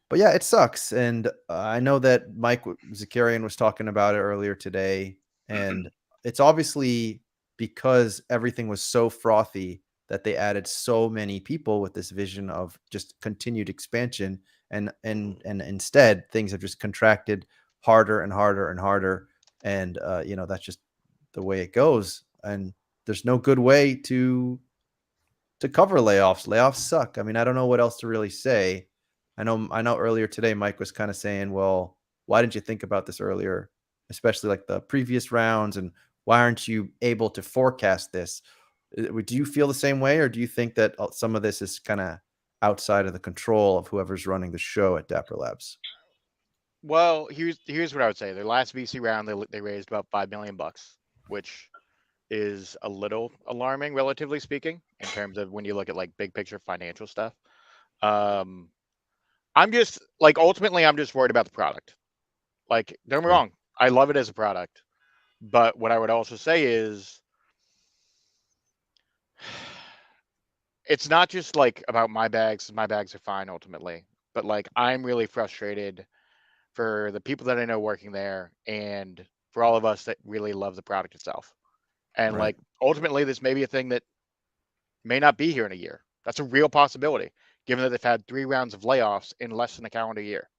But yeah, it sucks, and I know that Mike Zakarian was talking about it earlier today, and it's obviously because everything was so frothy that they added so many people with this vision of just continued expansion, and instead things have just contracted harder and harder and harder, and that's just the way it goes, and there's no good way to cover layoffs. Layoffs suck. I mean, I don't know what else to really say. I know earlier today Mike was kind of saying, well, why didn't you think about this earlier, especially like the previous rounds, and why aren't you able to forecast this? Do you feel the same way, or do you think that some of this is kind of outside of the control of whoever's running the show at Dapper Labs? Well, here's what I would say. Their last VC round, they raised about $5 million, which is a little alarming, relatively speaking, in terms of when you look at like big picture financial stuff. I'm just like, ultimately, I'm just worried about the product. Like, don't get me wrong, I love it as a product, but what I would also say is, it's not just like about my bags. My bags are fine ultimately, but like, I'm really frustrated for the people that I know working there, and for all of us that really love the product itself. And Right. like, ultimately, this may be a thing that may not be here in a year. That's a real possibility, given that they've had 3 rounds of layoffs in less than a calendar year.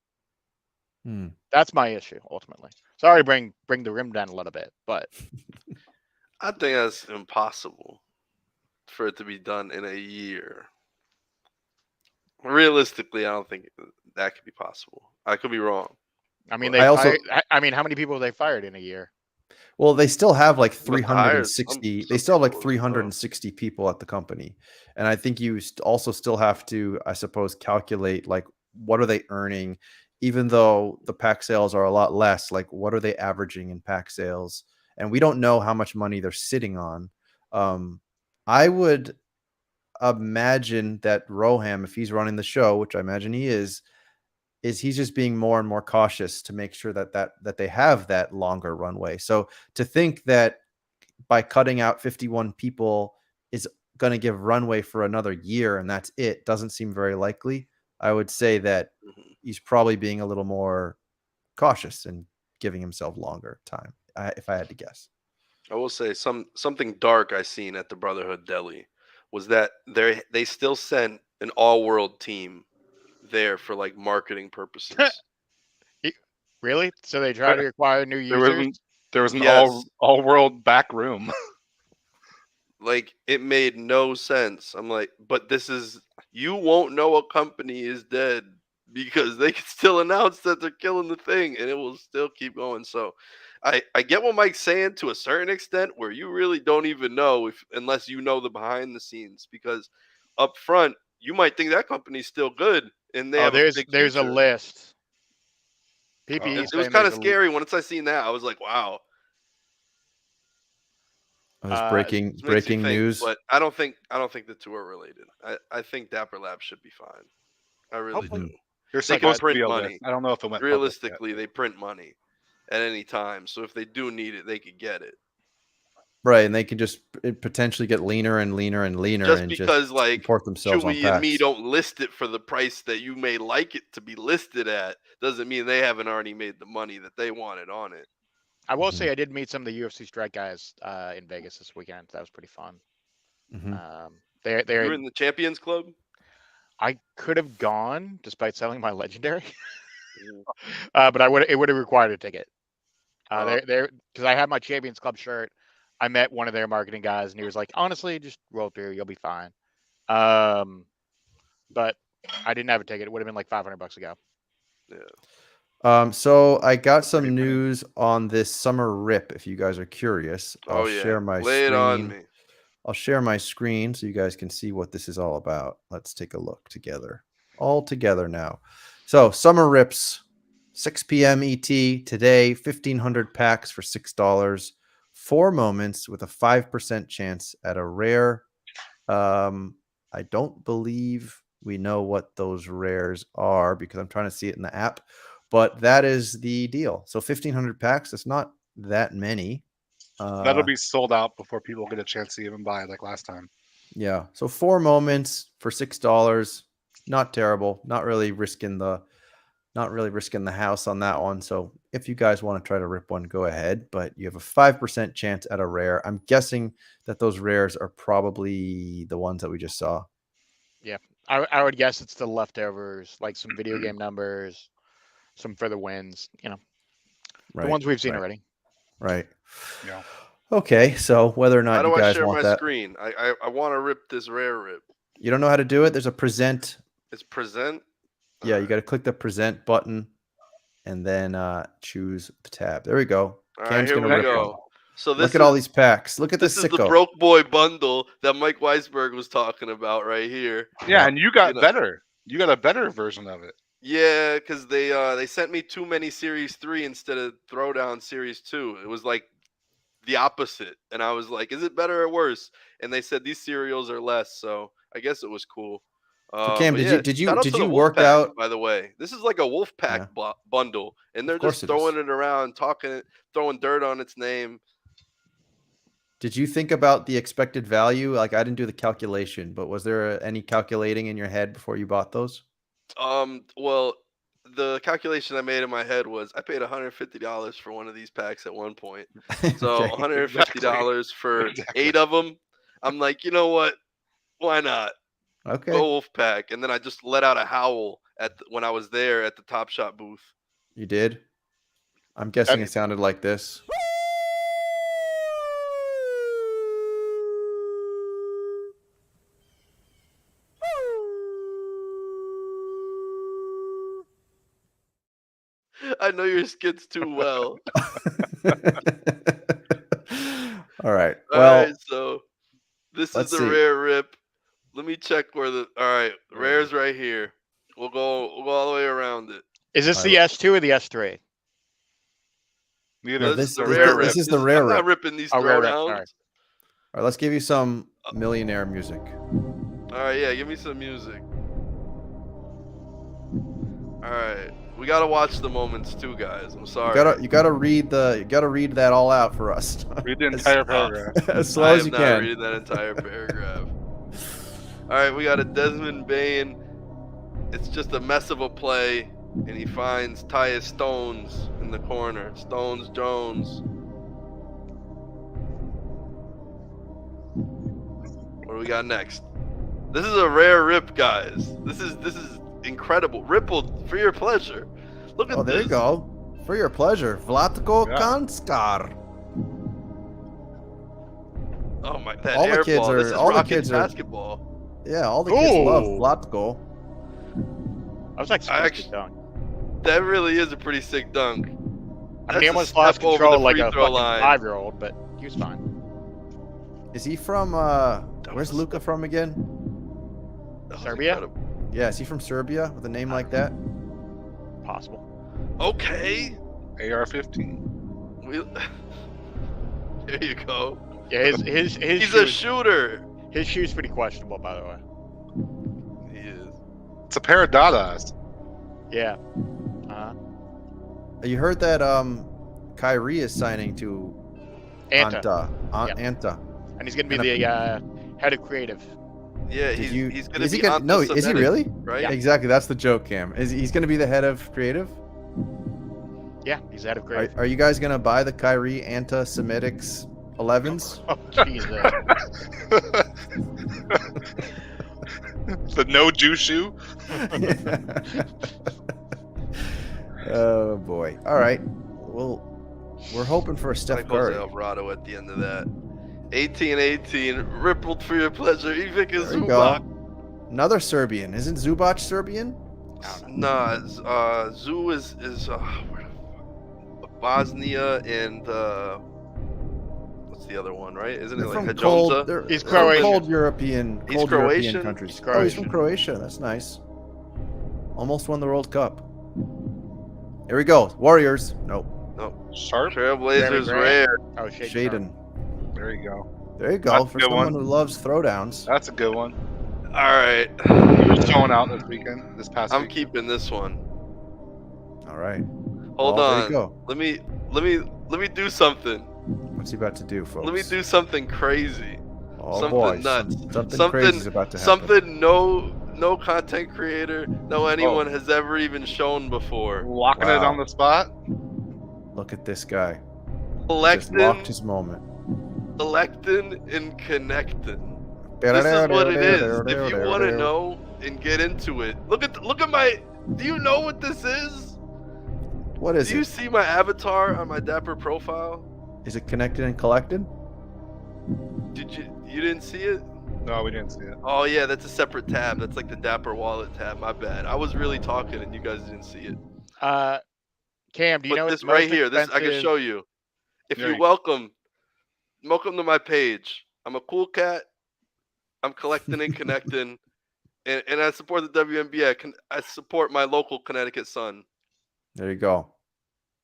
That's my issue ultimately. Sorry to bring the rim down a little bit, but I think that's impossible for it to be done in a year. Realistically, I don't think that could be possible. I could be wrong. I mean, I also- I mean, how many people have they fired in a year? Well, they still have like Must have hired some 360. They still have like people, 360 people at the company, and I think you also still have to, I suppose, calculate like what are they earning, even though the pack sales are a lot less. Like, what are they averaging in pack sales? And we don't know how much money they're sitting on. I would imagine that Roham, if he's running the show, which I imagine he is he's just being more and more cautious to make sure that they have that longer runway. So to think that by cutting out 51 people is going to give runway for another year and that's it doesn't seem very likely. I would say that he's probably being a little more cautious and giving himself longer time, if I had to guess. I will say something dark I seen at the Brotherhood Deli was that they still sent an all-world team there for like marketing purposes. Really? So they try to acquire new users? There was an Yes. all world back room. Like, it made no sense. I'm like, but you won't know a company is dead because they can still announce that they're killing the thing and it will still keep going. So I get what Mike's saying to a certain extent, where you really don't even know unless you know the behind the scenes, because up front you might think that company's still good and they have a big there's a future. list. PPE It was kind of scary once I seen that. I was like, wow. Breaking This makes you think, news. but I don't think the two are related. I think Dapper Labs should be fine. I really do. There's They can supposed to be print a money. list. I don't know if it went public yet. Realistically, they print money at any time. So if they do need it, they could get it. Right, and they can just potentially get leaner and leaner and leaner, Just and because just like support themselves on Chewie and me packs. don't list it for the price that you may like it to be listed at, doesn't mean they haven't already made the money that they wanted on it. I will say I did meet some of the UFC Strike guys in Vegas this weekend. That was pretty fun. You were in the Champions Club? I could have gone despite selling my legendary, but it would have required a ticket. Because I had my Champions Club shirt. I met one of their marketing guys, and he was like, "Honestly, just roll through. You'll be fine." But I didn't have a ticket. It would have been like $500 ago. Yeah. So I got some news on this summer rip. If you guys are curious, I'll share my Lay screen. it on me. I'll share my screen so you guys can see what this is all about. Let's take a look together. All together now. So summer rips, 6 p.m. ET today, 1,500 packs for $6. 4 moments with a 5% chance at a rare I don't believe we know what those rares are because I'm trying to see it in the app. But that is the deal. So 1,500 packs. That's not that many. That'll be sold out before people get a chance to even buy it like last time. Yeah. So 4 moments for $6. Not terrible. Not really risking the house on that one. So if you guys want to try to rip one, go ahead. But you have a 5% chance at a rare. I'm guessing that those rares are probably the ones that we just saw. Yeah, I would guess it's the leftovers, like some video game numbers, some further wins. You know, Right. the ones we've seen right, already. Right. Yeah. Okay. So whether or not How do you I guys share want my that, screen? I want to rip this rare rip. you don't know how to do it. There's a present. It's present. Yeah, you got to click the present button and then choose the tab. There we go. All right, Cam's here gonna we rip one. go. So this Look at all these packs. Look at this this is the sicko. broke boy bundle that Mike Weisberg was talking about right here. Yeah, and you got You know- better. You got a better version of it. Yeah, because they sent me too many Series 3 instead of Throwdown Series 2. It was like the opposite, and I was like, "Is it better or worse?" And they said these cereals are less, so I guess it was cool. So Cam, But did shout out you to the Wolf work Pack, out? By the way, this is like a Wolf Pack bundle, and they're course just it throwing is. it around, throwing dirt on its name. Did you think about the expected value? Like I didn't do the calculation, but was there any calculating in your head before you bought those? Well, the calculation I made in my head was I paid $150 for one of these packs at one point. So Okay. $150 for Exactly. 8 of them. I'm like, you know what? Why not? Okay. Go Wolf Pack. And then I just let out a howl when I was there at the Top Shot booth. You did? I'm guessing it sounded like this. I know your skits too well. All right. All Well, right, so this is let's the see. rare rip. Let me check where the rare's right here. We'll go all the way around it. Is this All the right. S2 or the S3? Neither No, No, this this is the is rare the- rip. this is the rare I'm not rip. ripping these Oh, rare rip, throwdowns. sorry. all right, let's give you some millionaire music. All right, yeah, give me some music. All right, we gotta watch the moments too, guys. I'm sorry. You gotta read that all out for us. Read the entire paragraph. as slow I as am you not can. reading that entire paragraph. All right, we got a Desmond Bain. It's just a mess of a play, and he finds Tyus Stones in the corner. Stones Jones. What do we got next? This is a rare rip, guys. This is incredible. Rippled for your pleasure. Look at Oh, there this. you go. For your pleasure, Vlatko Yeah. Kanskar. Oh my! That All the air kids ball. are- This is all the Rockets kids are- basketball. Yeah, all the kids love Ooh. Vlatko. I was actually I supposed to actually- dunk. That really is a pretty sick dunk. I mean, That's he a almost lost step over control the like free a throw fucking line. 5-year-old, but he was fine. Is he from where's was- Luca from again? That was Serbia? incredible. Yeah, is he from Serbia with a name like that? Possible. Okay. AR-15. There you go. Yeah, his He's a shoes, shooter. his shoes pretty questionable, by the way. He is. It's a pair of Dadas. Yeah. You heard that Kyrie is signing to Anta. Anta. Yeah. Anta. And he's gonna be And the head of creative. Yeah, Did you- he's gonna is be he gonna, no, is he anti-Semitic, really? right? Yeah, exactly. That's the joke, Cam. He's going to be the head of creative? Yeah, he's the head of creative. Are you guys going to buy the Kyrie anti-Semitics 11s? Oh, Jesus. The no Jew shoe. Oh boy! All right. Well, we're hoping for a Steph Like Jose Curry. Alvarado at the end of that. 18-18, rippled for your pleasure. Ivica There you Zubac. go. Another Serbian. Isn't Zubac Serbian? Nah, Zoo is where the fuck? Bosnia and what's the other one, right? Isn't it They're like from Hadjonza? cold. He's they're Croatian. Cold European. He's Cold Croatian? European countries. He's Oh, he's from Croatian. Croatia. That's nice. Almost won the World Cup. Here we go. Warriors. Nope. Sharp. Trailblazers Grant. rare. Oh, Shaden. Shaden. There you go. There you go. That's a For good someone one. who loves throwdowns. That's a good one. All right. He was showing out this past I'm weekend. keeping this one. All right. Hold Well, there you on. go. Let me do something. What's he about to do, folks? Let me do something crazy. Oh something boy, nuts. something crazy is about to happen. Something no content creator, no anyone Oh. has ever even shown before. Locking it on Wow. the spot. Look at this guy. He just locked Selecting, his moment. selecting, and connecting. This is what it is. If you want to know and get into it, look at my. Do you know what this is? What is Do you it? see my avatar on my Dapper profile? Is it connected and collected? You didn't see it? No, we didn't see it. Oh yeah, that's a separate tab. That's like the Dapper wallet tab. My bad. I was really talking and you guys didn't see it. Cam, do you But know this what right here, this I can show you. If There you're you- welcome to my page. I'm a cool cat. I'm collecting and connecting, and I support the WNBA. I support my local Connecticut Sun. There you go.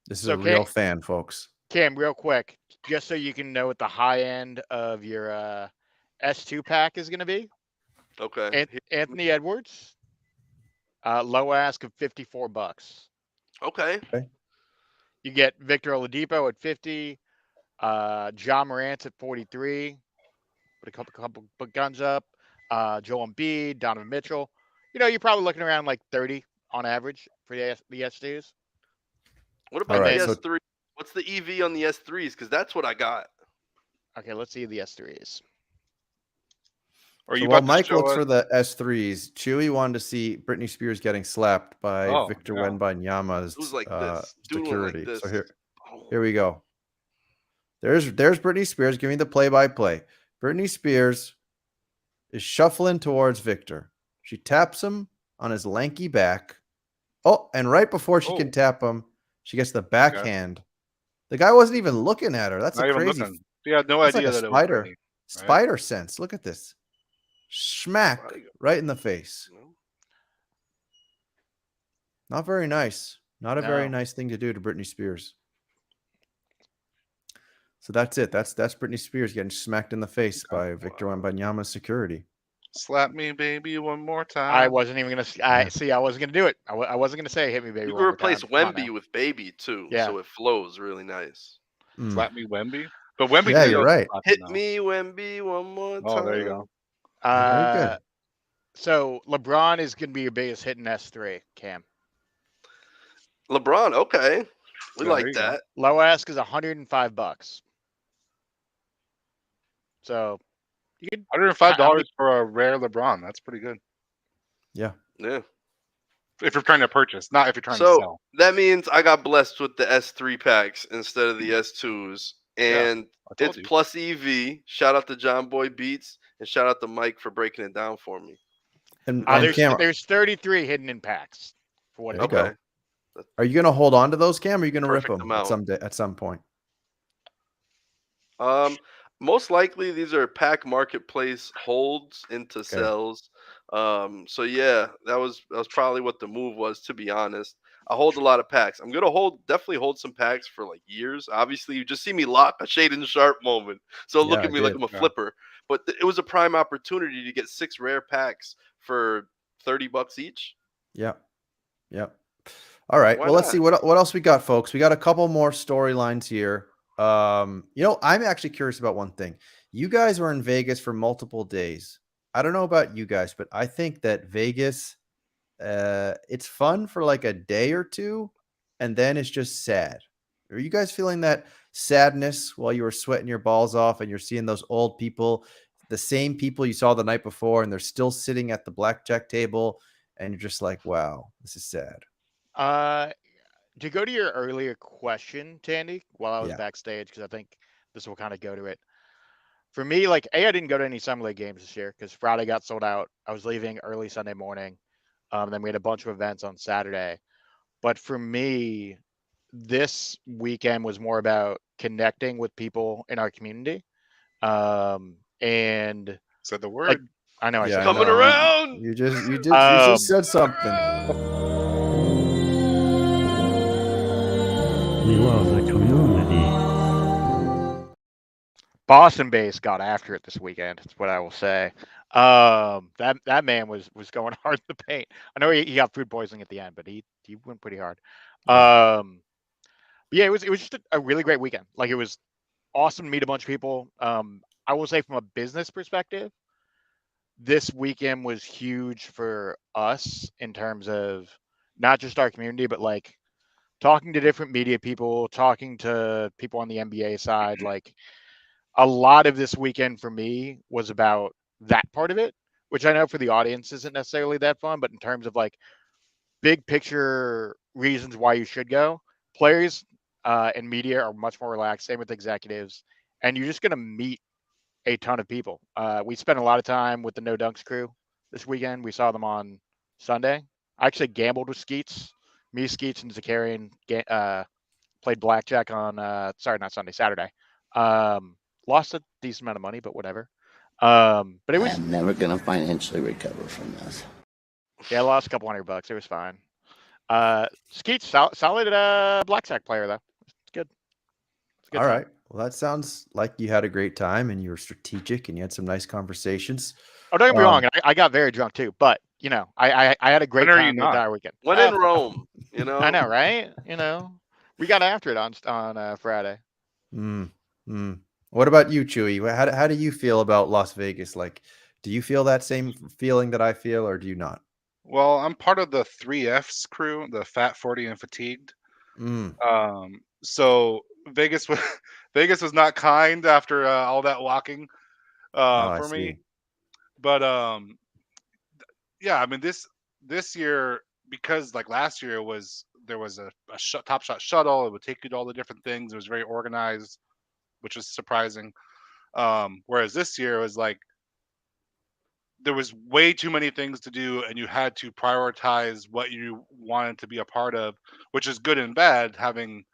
This is So a real fan, folks. Cam, real quick, just so you can know what the high end of your S2 pack is going to be. Okay. Anthony Edwards, low ask of $54. Okay. You get Victor Oladipo at 50, John Morant at 43, put a couple guns up, Joel Embiid, Donovan Mitchell. You know, you're probably looking around like 30 on average for the S2s. What about right, the so- S3? What's the EV on the S3s? Because that's what I got. Okay, let's see the S3s. Are So you while about to Mike show looks us? for the S3s, Chewy wanted to see Britney Spears getting slapped by Oh, Victor yeah. Wembanyama's It was like this. Doodling security. like this. So Oh. here we go. There's Britney Spears giving the play-by-play. Britney Spears is shuffling towards Victor. She taps him on his lanky back. Oh, and right before she can tap him, she gets the backhand. The guy wasn't even looking at her. That's Not a even crazy. looking. He had no That's idea like a that spider. it was Britney. Spider sense. Look at this. Smack right in the face. Not very nice. Not a very No. nice thing to do to Britney Spears. So that's it. That's Britney Spears getting smacked in the face by Victor Wembanyama's security. Slap me, baby, one more time. I wasn't even going to. I wasn't going to do it. I wasn't going to say hit me, baby. You one can more replace time. Come on Wemby now. with baby too, Yeah. so it flows really nice. Slap me, Wemby. But Wemby. Yeah, did you're go right. slap Hit now. me, Wemby, one more time. Oh, there you go. Very good. So LeBron is going to be your biggest hit in S3, Cam. LeBron, okay. We There like you go. that. Low ask is $105. So you could $105 for a rare LeBron. That's pretty good. Yeah. Yeah. If you're trying to purchase, not if you're trying to So sell. that means I got blessed with the S3 packs instead of the S2s. And I told it's you. plus EV. Shout out to John Boy Beats and shout out to Mike for breaking it down for me. And there's 33 hidden in packs for what There it's you Okay. go. Are you going to hold on to those, Cam? Or are you going to rip Perfect them amount. at some point? Most likely these are pack marketplace holds into sells. So yeah, that was probably what the move was, to be honest. I hold a lot of packs. I'm gonna definitely hold some packs for like years. Obviously, you just see me lock a Shaden Sharp moment. So look Yeah, at me I like did. I'm a flipper. But it was a prime opportunity to get 6 rare packs for $30 each. Yep. All right. Why Well, let's not? see what else we got, folks. We got a couple more storylines here. I'm actually curious about one thing. You guys were in Vegas for multiple days. I don't know about you guys, but I think that Vegas, it's fun for like a day or two, and then it's just sad. Are you guys feeling that sadness while you were sweating your balls off and you're seeing those old people, the same people you saw the night before, and they're still sitting at the blackjack table, and you're just like, wow, this is sad. To go to your earlier question, Tandy, while I was Yeah. backstage, because I think this will kind of go to it. For me, like, I didn't go to any Summer League games this year because Friday got sold out. I was leaving early Sunday morning. Then we had a bunch of events on Saturday. But for me, this weekend was more about connecting with people in our community. And Said the word. like, I know I Yeah, said I Coming know. around. You just said something. We love the community. Boston base got after it this weekend. That's what I will say. That man was going hard in the paint. I know he got food poisoning at the end, but he went pretty hard. But yeah, it was just a really great weekend. Like, it was awesome to meet a bunch of people. I will say, from a business perspective, this weekend was huge for us in terms of not just our community, but like talking to different media people, talking to people on the NBA side. Like, a lot of this weekend for me was about that part of it, which I know for the audience isn't necessarily that fun, but in terms of like big picture reasons why you should go, players and media are much more relaxed. Same with executives, and you're just going to meet a ton of people. We spent a lot of time with the No Dunks crew this weekend. We saw them on Sunday. I actually gambled with Skeets. Me, Skeets, and Zakarian played blackjack on not Sunday, Saturday. Lost a decent amount of money, but whatever. But it was. I'm never gonna financially recover from this. Yeah, I lost a couple $100. It was fine. Skeets, solid blackjack player though. It's good. It's a good All time. right. Well, that sounds like you had a great time and you were strategic and you had some nice conversations. Oh, don't get me wrong. I got very drunk too, but I had a great When are you time the not? entire weekend. When in Rome, I know, right? We got after it on Friday. What about you, Chewy? How do you feel about Las Vegas? Like, do you feel that same feeling that I feel, or do you not? Well, I'm part of the 3Fs crew, the Fat, 40, and Fatigued. So Vegas was Vegas was not kind after all that walking I for me. see. But yeah, I mean this year, because like last year there was a Top Shot shuttle. It would take you to all the different things. It was very organized, which was surprising. Whereas this year it was like there was way too many things to do, and you had to prioritize what you wanted to be a part of, which is good and bad, having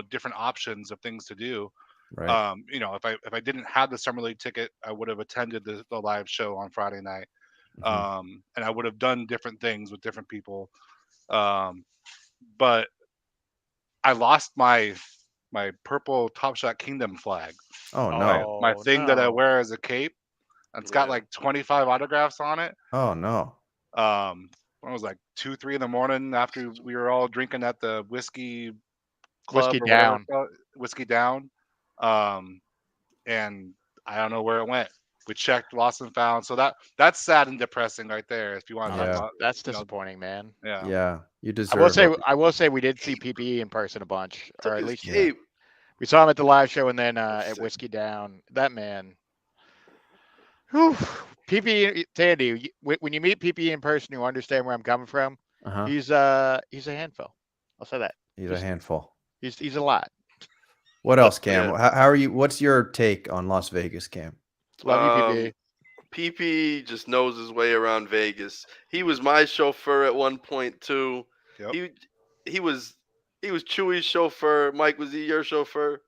different options of things to do. Right. If I didn't have the summer league ticket, I would have attended the live show on Friday night, and I would have done different things with different people. But I lost my purple Top Shot Kingdom flag. Oh no. My thing that I wear as a cape. It's got like 25 autographs on it. Oh no. It was like 2, 3 in the morning after we were all drinking at the whiskey club Whiskey or whatever down. it's called, Whiskey Down. And I don't know where it went. We checked, lost and found. So that's sad and depressing right there. If you want to talk about, That's disappointing, man. yeah. Yeah, you deserve. I will say we did see PPE in person a bunch, or at his least cape. we saw him at the live show and then at Whiskey Down. That man. Whew. PPE, Tandy, when you meet PPE in person, you understand where I'm coming from. He's a handful. I'll say that. He's a handful. He's a lot. What else, Cam? Yeah. How are you? What's your take on Las Vegas, Cam? Love you, PPE. PP just knows his way around Vegas. He was my chauffeur at one point too. Yep. He was Chewie's chauffeur. Mike, was he your chauffeur?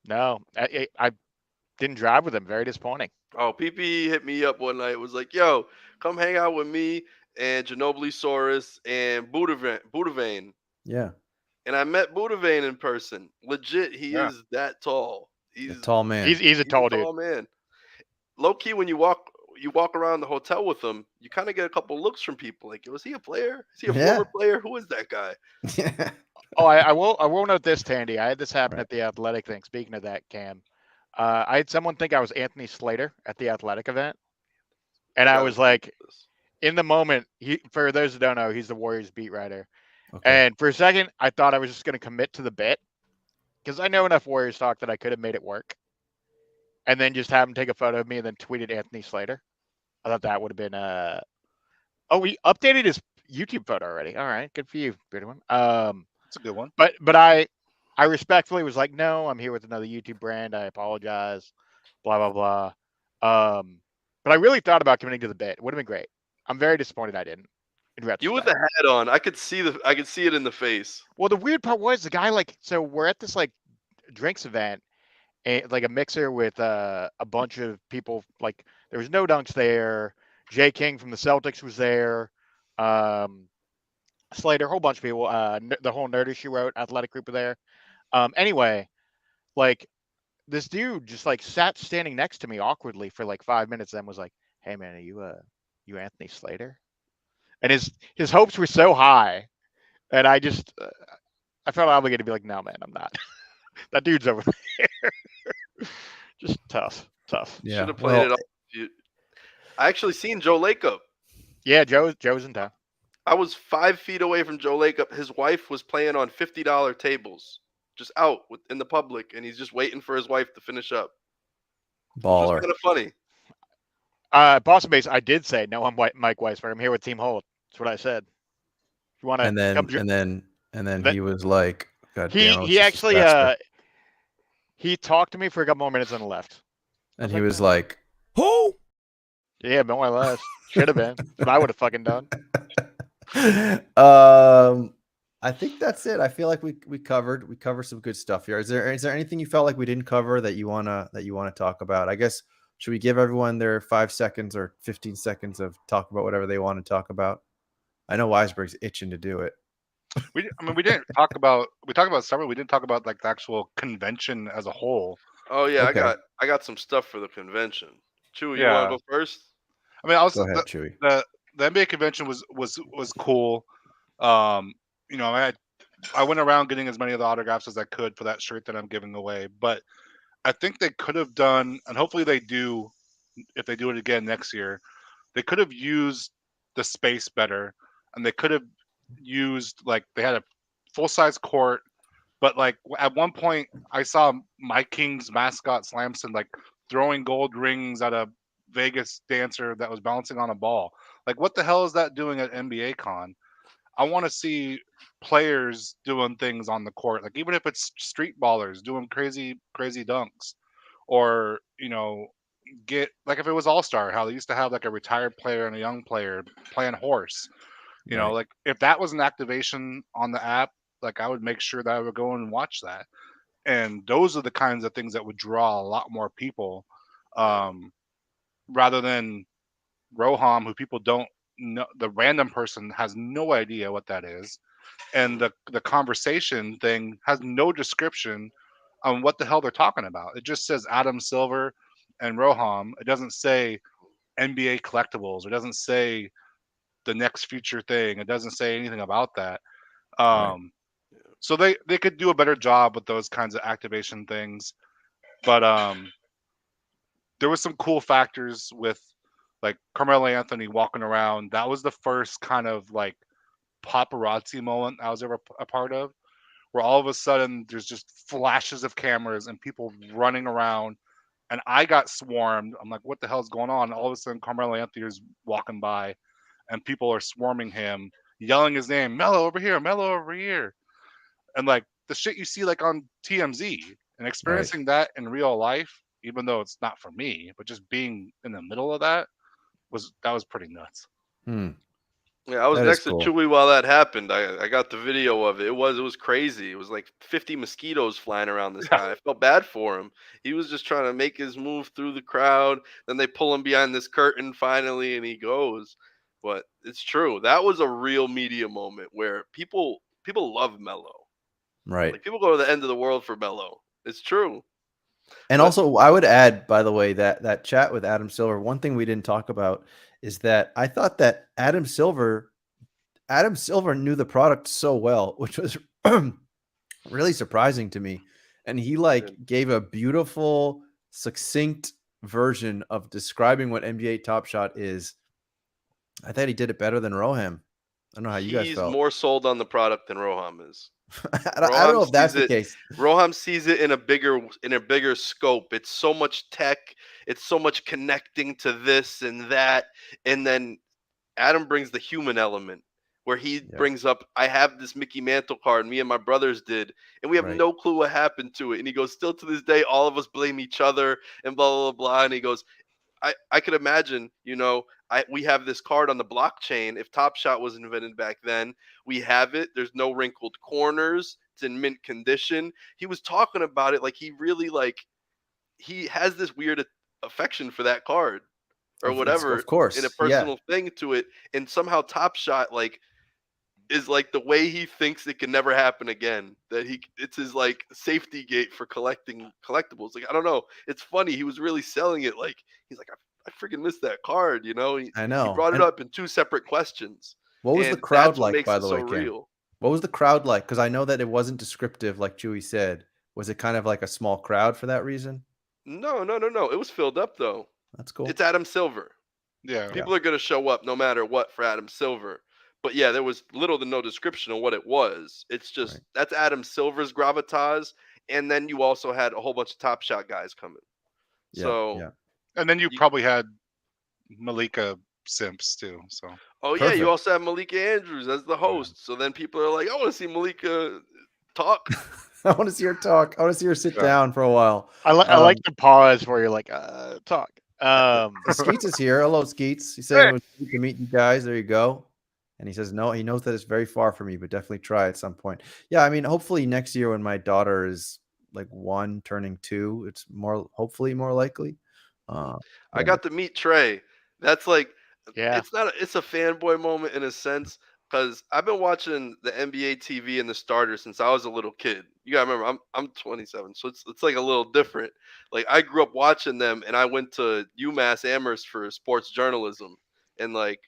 No, I didn't drive with him. Very disappointing. Oh, PP hit me up one night. Was like, "Yo, come hang out with me and Ginobili Saurus and Budavane." Yeah, And I met Budavane in person. Legit, he is that tall. He's a tall man. He's a tall dude. man. Low key, when you walk around the hotel with him, you kind of get a couple looks from people. Like, was he a player? Is he a former player? Who is that guy? Yeah. Oh, I will note this, Tandy. I had this happen at the athletic thing. Speaking of that, Cam, I had someone think I was Anthony Slater at the athletic event, and I was like, in the moment. For those who don't know, he's the Warriors beat writer, and for a second, I thought I was just going to commit to the bit because I know enough Warriors talk that I could have made it work, and then just have him take a photo of me and then tweeted Anthony Slater. I thought that would have been Oh, he updated his YouTube photo already. All right, good for you, pretty one. It's a good one. But I respectfully was like, no, I'm here with another YouTube brand. I apologize. Blah blah blah. But I really thought about committing to the bit. It would have been great. I'm very disappointed I didn't. You with the hat on, I could see it in the face. Well, the weird part was the guy so we're at this like drinks event, and like a mixer with a bunch of people. Like there was No Dunks there. Jay King from the Celtics was there. Slater, a whole bunch of people. The whole Nerdy She Wrote athletic group were there. Anyway, like this dude just like sat standing next to me awkwardly for like 5 minutes, and was like, "Hey man, are you Anthony Slater?" And his hopes were so high, and I just I felt obligated to be like, "No, man, I'm not. That dude's over there." Just tough. Yeah. Should have played it Well, off. I actually seen Joe Lacob. Yeah, Joe's in town. I was 5 feet away from Joe Lacob. His wife was playing on $50 tables, just out in the public, and he's just waiting for his wife to finish up. Which was baller. kind of funny. Boston Base, I did say no. I'm Mike Weisberg. I'm here with Team Holt. That's what I said. If you want to And then come, and then he was like, "God damn, he actually he talked to me for a couple more minutes and left. and he was like, Who? Yeah, more or less. Should have been. That's what I would have fucking done. I think that's it. I feel like we covered some good stuff here. Is there anything you felt like we didn't cover that you wanna talk about? I guess should we give everyone their 5 seconds or 15 seconds of talk about whatever they want to talk about? I know Weisberg's itching to do it. We didn't talk about summer. We didn't talk about like the actual convention as a whole. Oh yeah, Okay. I got some stuff for the convention. Chewie, you Yeah. want to go first? I mean, Go ahead, Chewy. the NBA convention was cool. You know, I went around getting as many of the autographs as I could for that shirt that I'm giving away. But I think they could have done, and hopefully they do, if they do it again next year, they could have used the space better, and they could have used like they had a full size court. But like at one point, I saw my Kings mascot Slamson like throwing gold rings at a Vegas dancer that was bouncing on a ball. Like, what the hell is that doing at NBA Con? I want to see players doing things on the court, like even if it's street ballers doing crazy dunks, or get like if it was All Star, how they used to have like a retired player and a young player playing horse. Right. Like if that was an activation on the app, like I would make sure that I would go and watch that. And those are the kinds of things that would draw a lot more people, rather than Roham, who people don't know. The random person has no idea what that is, and the conversation thing has no description on what the hell they're talking about. It just says Adam Silver and Roham. It doesn't say NBA collectibles. It doesn't say the next future thing. It doesn't say anything about that. Right. So they could do a better job with those kinds of activation things. But there was some cool factors with like Carmelo Anthony walking around. That was the first kind of like paparazzi moment I was ever a part of, where all of a sudden there's just flashes of cameras and people running around, and I got swarmed. I'm like, what the hell's going on? All of a sudden Carmelo Anthony is walking by and people are swarming him, yelling his name, Melo over here, Melo over here. And like the shit you see like on TMZ, and experiencing that in real life, even though it's not for me, but just being in the middle of that was pretty nuts. Yeah, I was That is next to cool. Chewie while that happened. I got the video of it. It was crazy. It was like 50 mosquitoes flying around this guy. I felt bad for him. He was just trying to make his move through the crowd. Then they pull him behind this curtain finally, and he goes. But it's true. That was a real media moment where people love Melo. Right. Like people go to the end of the world for Melo. It's true. And But- also, I would add, by the way, that chat with Adam Silver, one thing we didn't talk about is that I thought that Adam Silver knew the product so well, which was really surprising to me. And he like gave a beautiful, succinct version of describing what NBA Top Shot is. I thought he did it better than Roham. I don't know how you guys felt. He's more sold on the product than Roham is. I don't know if that's the case. Roham sees it in a bigger scope. It's so much tech. It's so much connecting to this and that. And then Adam brings the human element where he brings up, I have this Mickey Mantle card, me and my brothers did, and we have no clue what happened to it. And he goes, still to this day, all of us blame each other and blah, blah, blah. And he goes, I could imagine, we have this card on the blockchain. If Top Shot was invented back then, we have it. There's no wrinkled corners. It's in mint condition. He was talking about it like he really he has this weird affection for that card or whatever. Of course. In a personal thing to it. And somehow Top Shot is like the way he thinks it can never happen again. That it's his like safety gate for collecting collectibles. Like, I don't know. It's funny. He was really selling it. Like, he's like, I freaking missed that card. You know, he I know. brought it And up in 2 separate questions, what was the and crowd that's what like, makes by it the so way, Cam? real. What was the crowd like? Because I know that it wasn't descriptive, like Chewie said. Was it kind of like a small crowd for that reason? No, no, no, no. It was filled up though. That's cool. It's Adam Silver. Yeah. People are gonna show up no matter what for Adam Silver. But yeah, there was little to no description of what it was. It's just Right. that's Adam Silver's gravitas, and then you also had a whole bunch of Top Shot guys coming. Yeah, So yeah. And then you You- probably had Malika Simps too. So Oh yeah, you Perfect. also have Malika Andrews as the host. So then people are like, I want to see Malika talk. I want to see her talk. I want to see her sit Yeah. down for a while. I like the pause where you're like, talk. Skeets is here. Hello, Skeets. He said it was great to meet you guys. There you go. And he says, no, he knows that it's very far from me, but definitely try at some point. Yeah, I mean, hopefully next year when my daughter is like 1 turning 2, it's hopefully more likely. I got to meet Trey. That's like, Yeah. it's a fanboy moment in a sense because I've been watching the NBA TV and the starters since I was a little kid. You gotta remember, I'm 27, so it's like a little different. Like I grew up watching them, and I went to UMass Amherst for sports journalism, and like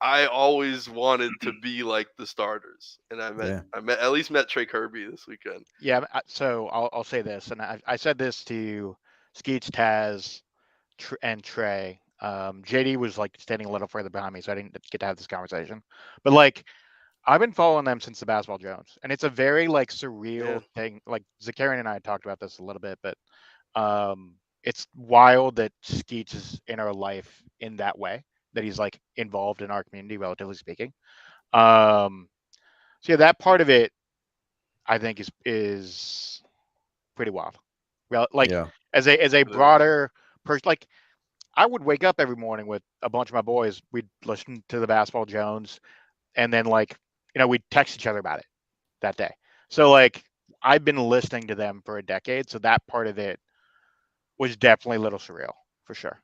I always wanted to be like the starters. And I at least met Trey Kirby this weekend. Yeah. So I'll say this, and I said this to Skeets, Taz, and Trey. JD was like standing a little further behind me, so I didn't get to have this conversation. But like, I've been following them since the Basketball Jones, and it's a very like surreal thing. Like Zakarian and I talked about this a little bit, but it's wild that Skeets is in our life in that way, that he's like involved in our community, relatively speaking. So yeah, that part of it, I think is pretty wild. Well, like Yeah. as a is. broader person, like I would wake up every morning with a bunch of my boys. We'd listen to the Basketball Jones, and then like we'd text each other about it that day. So like I've been listening to them for a decade, so that part of it was definitely a little surreal for sure.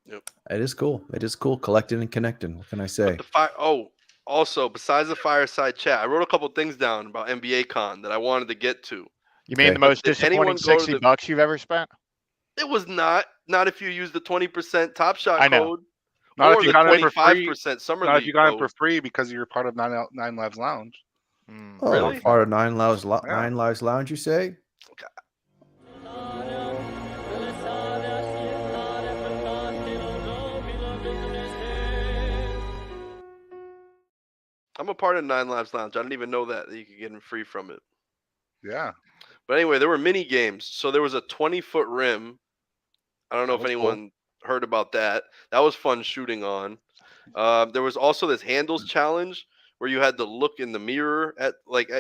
Yep. It is cool. It is cool collecting and connecting. What can I say? Also, besides the fireside chat, I wrote a couple things down about NBA Con that I wanted to get to. You mean Okay. the most Did anyone disappointing go to $60 you've ever spent? It was not if you use the 20% Top Shot I know. code not or if you the got it for free. 25% Summer Not League if you got it code. for free because you're part of Nine Lives Lounge. Oh, Really? part of Nine Lives Lounge, you say? I'm a part of Nine Lives Lounge. I didn't even know that you could get them free from it. Yeah. But anyway, there were mini games. So there was a 20-foot rim. I don't know That if was anyone heard about that. That was fun shooting on. There was also this handles challenge where you had to look in the mirror at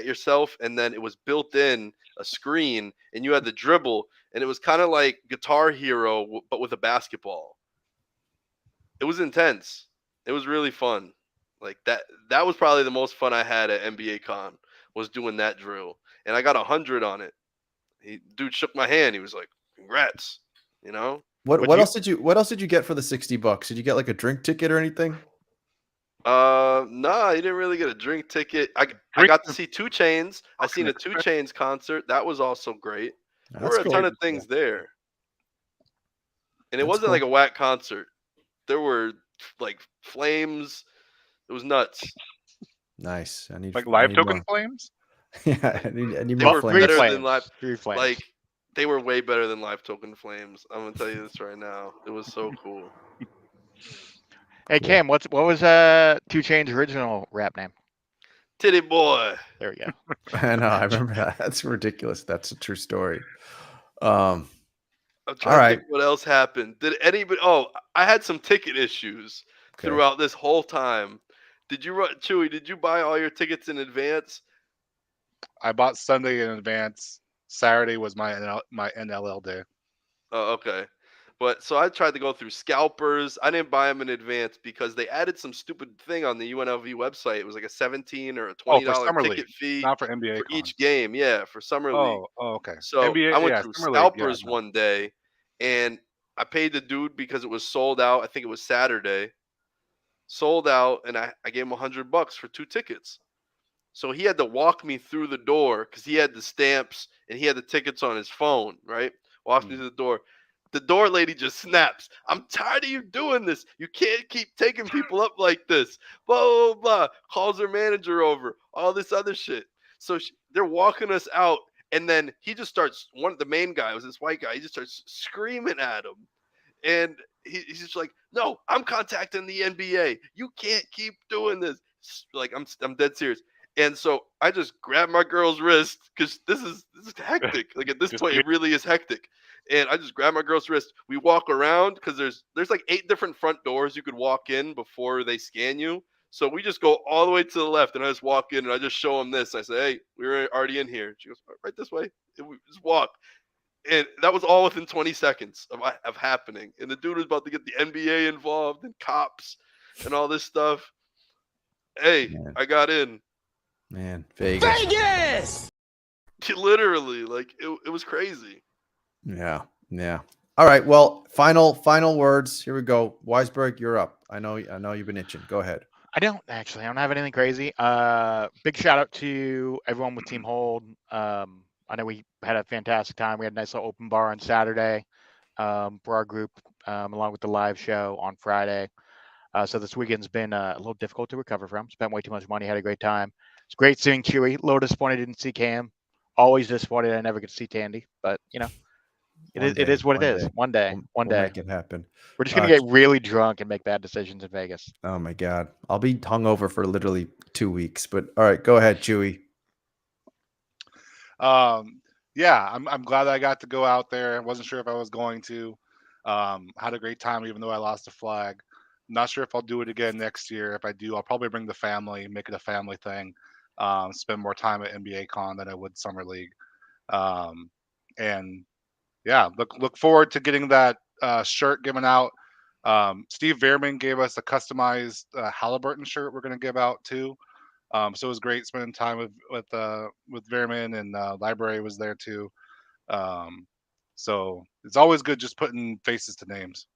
yourself, and then it was built in a screen, and you had to dribble, and it was kind of like Guitar Hero but with a basketball. It was intense. It was really fun. Like that was probably the most fun I had at NBA Con, was doing that drill, and I got 100 on it. Dude shook my hand. He was like, "Congrats," you know. What else did you get for the $60? Did you get like a drink ticket or anything? Nah, you didn't really get a drink ticket. I got to see 2 Chainz. I seen a 2 Chainz concert. That was also great. There were a ton of things there, and it wasn't like a whack concert. There were like flames. It was nuts. Nice. I need Like live need token more. flames. Yeah, I need They more were flames. better flames. than live. 3 flames. Like they were way better than live token flames. I'm gonna tell you this right now. It was so cool. Hey Cool. Cam, what was 2 Chainz' original rap name? Titty boy. There we go. I know. I remember that. That's ridiculous. That's a true story. I'm trying to Alright. think what else happened. Did anybody? Oh, I had some ticket issues Okay. throughout this whole time. Chewy? Did you buy all your tickets in advance? I bought Sunday in advance. Saturday was my NLL day. Oh, okay. But so I tried to go through scalpers. I didn't buy them in advance because they added some stupid thing on the UNLV website. It was like a $17 or a $20 Summer ticket League, fee not for NBA. for Con. each game. Yeah, for summer league. Oh, okay. So NBA, I went yeah, through Summer League, scalpers yeah, no. one day, and I paid the dude because it was sold out. I think it was Saturday. Sold out, and I gave him $100 for 2 tickets. So he had to walk me through the door because he had the stamps and he had the tickets on his phone, right? Walked me through the door. The door lady just snaps. I'm tired of you doing this. You can't keep taking people up like this. Blah, blah, blah. Calls her manager over. All this other shit. So they're walking us out. And then he just starts, the main guy was this white guy. He just starts screaming at him. And he's just like, no, I'm contacting the NBA. You can't keep doing this. Like, I'm dead serious. And so I just grabbed my girl's wrist because this is hectic. Like at this point, it really is hectic. And I just grabbed my girl's wrist. We walk around because there's like 8 different front doors you could walk in before they scan you. So we just go all the way to the left, and I just walk in, and I just show them this. I say, hey, we were already in here. She goes, right this way. And we just walk. And that was all within 20 seconds of happening. And the dude was about to get the NBA involved and cops and all this stuff. Hey, Man. I got in. Man, Vegas! Literally, like, it was crazy. Yeah. All right. Well, final words. Here we go. Weisberg, you're up. I know you've been itching. Go ahead. I don't have anything crazy. Big shout out to everyone with Team Hold. I know we had a fantastic time. We had a nice little open bar on Saturday for our group, along with the live show on Friday. So this weekend's been a little difficult to recover from. Spent way too much money. Had a great time. It's great seeing Chewy. A little disappointed didn't see Cam. Always disappointed I never get to see Tandy. But it is what it is. One day. We'll make it happen. We're just gonna get really drunk and make bad decisions in Vegas. Oh my God. I'll be hungover for literally 2 weeks. But all right, go ahead, Chewy. Yeah, I'm glad that I got to go out there. I wasn't sure if I was going to. Had a great time, even though I lost a flag. Not sure if I'll do it again next year. If I do, I'll probably bring the family, make it a family thing. Spend more time at NBA Con than I would Summer League. And yeah, look forward to getting that shirt given out. Steve Veerman gave us a customized Halliburton shirt we're going to give out too. So it was great spending time with Veerman, and Library was there too. So it's always good just putting faces to names.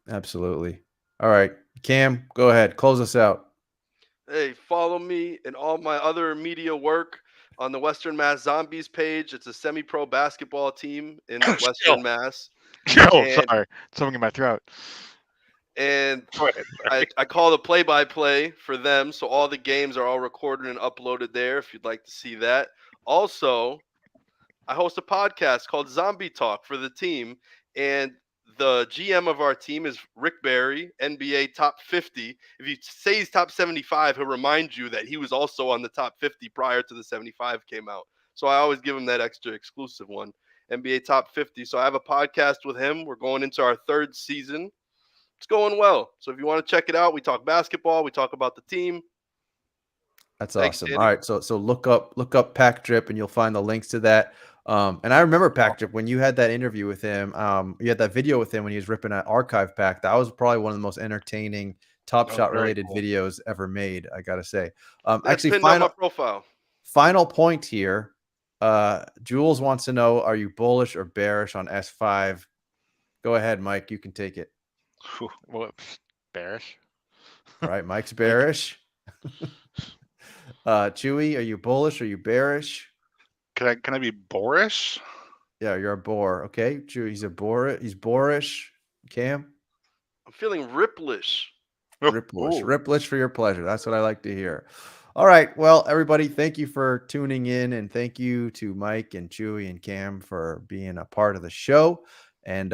Absolutely. All right, Cam, go ahead. Close us out. Hey, follow me and all my other media work on the Western Mass Zombies page. It's a semi-pro basketball team in Western Mass. Sorry, something in my throat. And I call the play-by-play for them, so all the games are all recorded and uploaded there if you'd like to see that. Also, I host a podcast called Zombie Talk for the team, and the GM of our team is Rick Barry, NBA top 50. If you say he's top 75, he'll remind you that he was also on the top 50 prior to the 75 came out. So I always give him that extra exclusive one, NBA top 50. So I have a podcast with him. We're going into our 3rd season. It's going well. So if you want to check it out, we talk basketball. We talk about the team. That's awesome. All right. So look up PackDrip and you'll find the links to that. And I remember PackDrip when you had that interview with him. You had that video with him when he was ripping an archive pack. That was probably one of the most entertaining Top Shot related videos ever made, I gotta say. Actually, final point here. Jules wants to know: are you bullish or bearish on S5? Go ahead, Mike. You can take it. Whoops, bearish. All right, Mike's bearish. Chewy, are you bullish or are you bearish? Can I be boorish? Yeah, you're a bore. Okay, Chewy, he's a bore. He's boorish. Cam, I'm feeling ripplish. Ripplish for your pleasure. That's what I like to hear. All right, well, everybody, thank you for tuning in, and thank you to Mike and Chewy and Cam for being a part of the show. And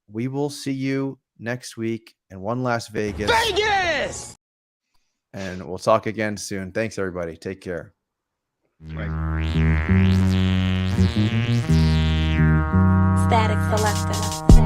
we will see you next week in one last Vegas. And we'll talk again soon. Thanks, everybody. Take care. Static Selector.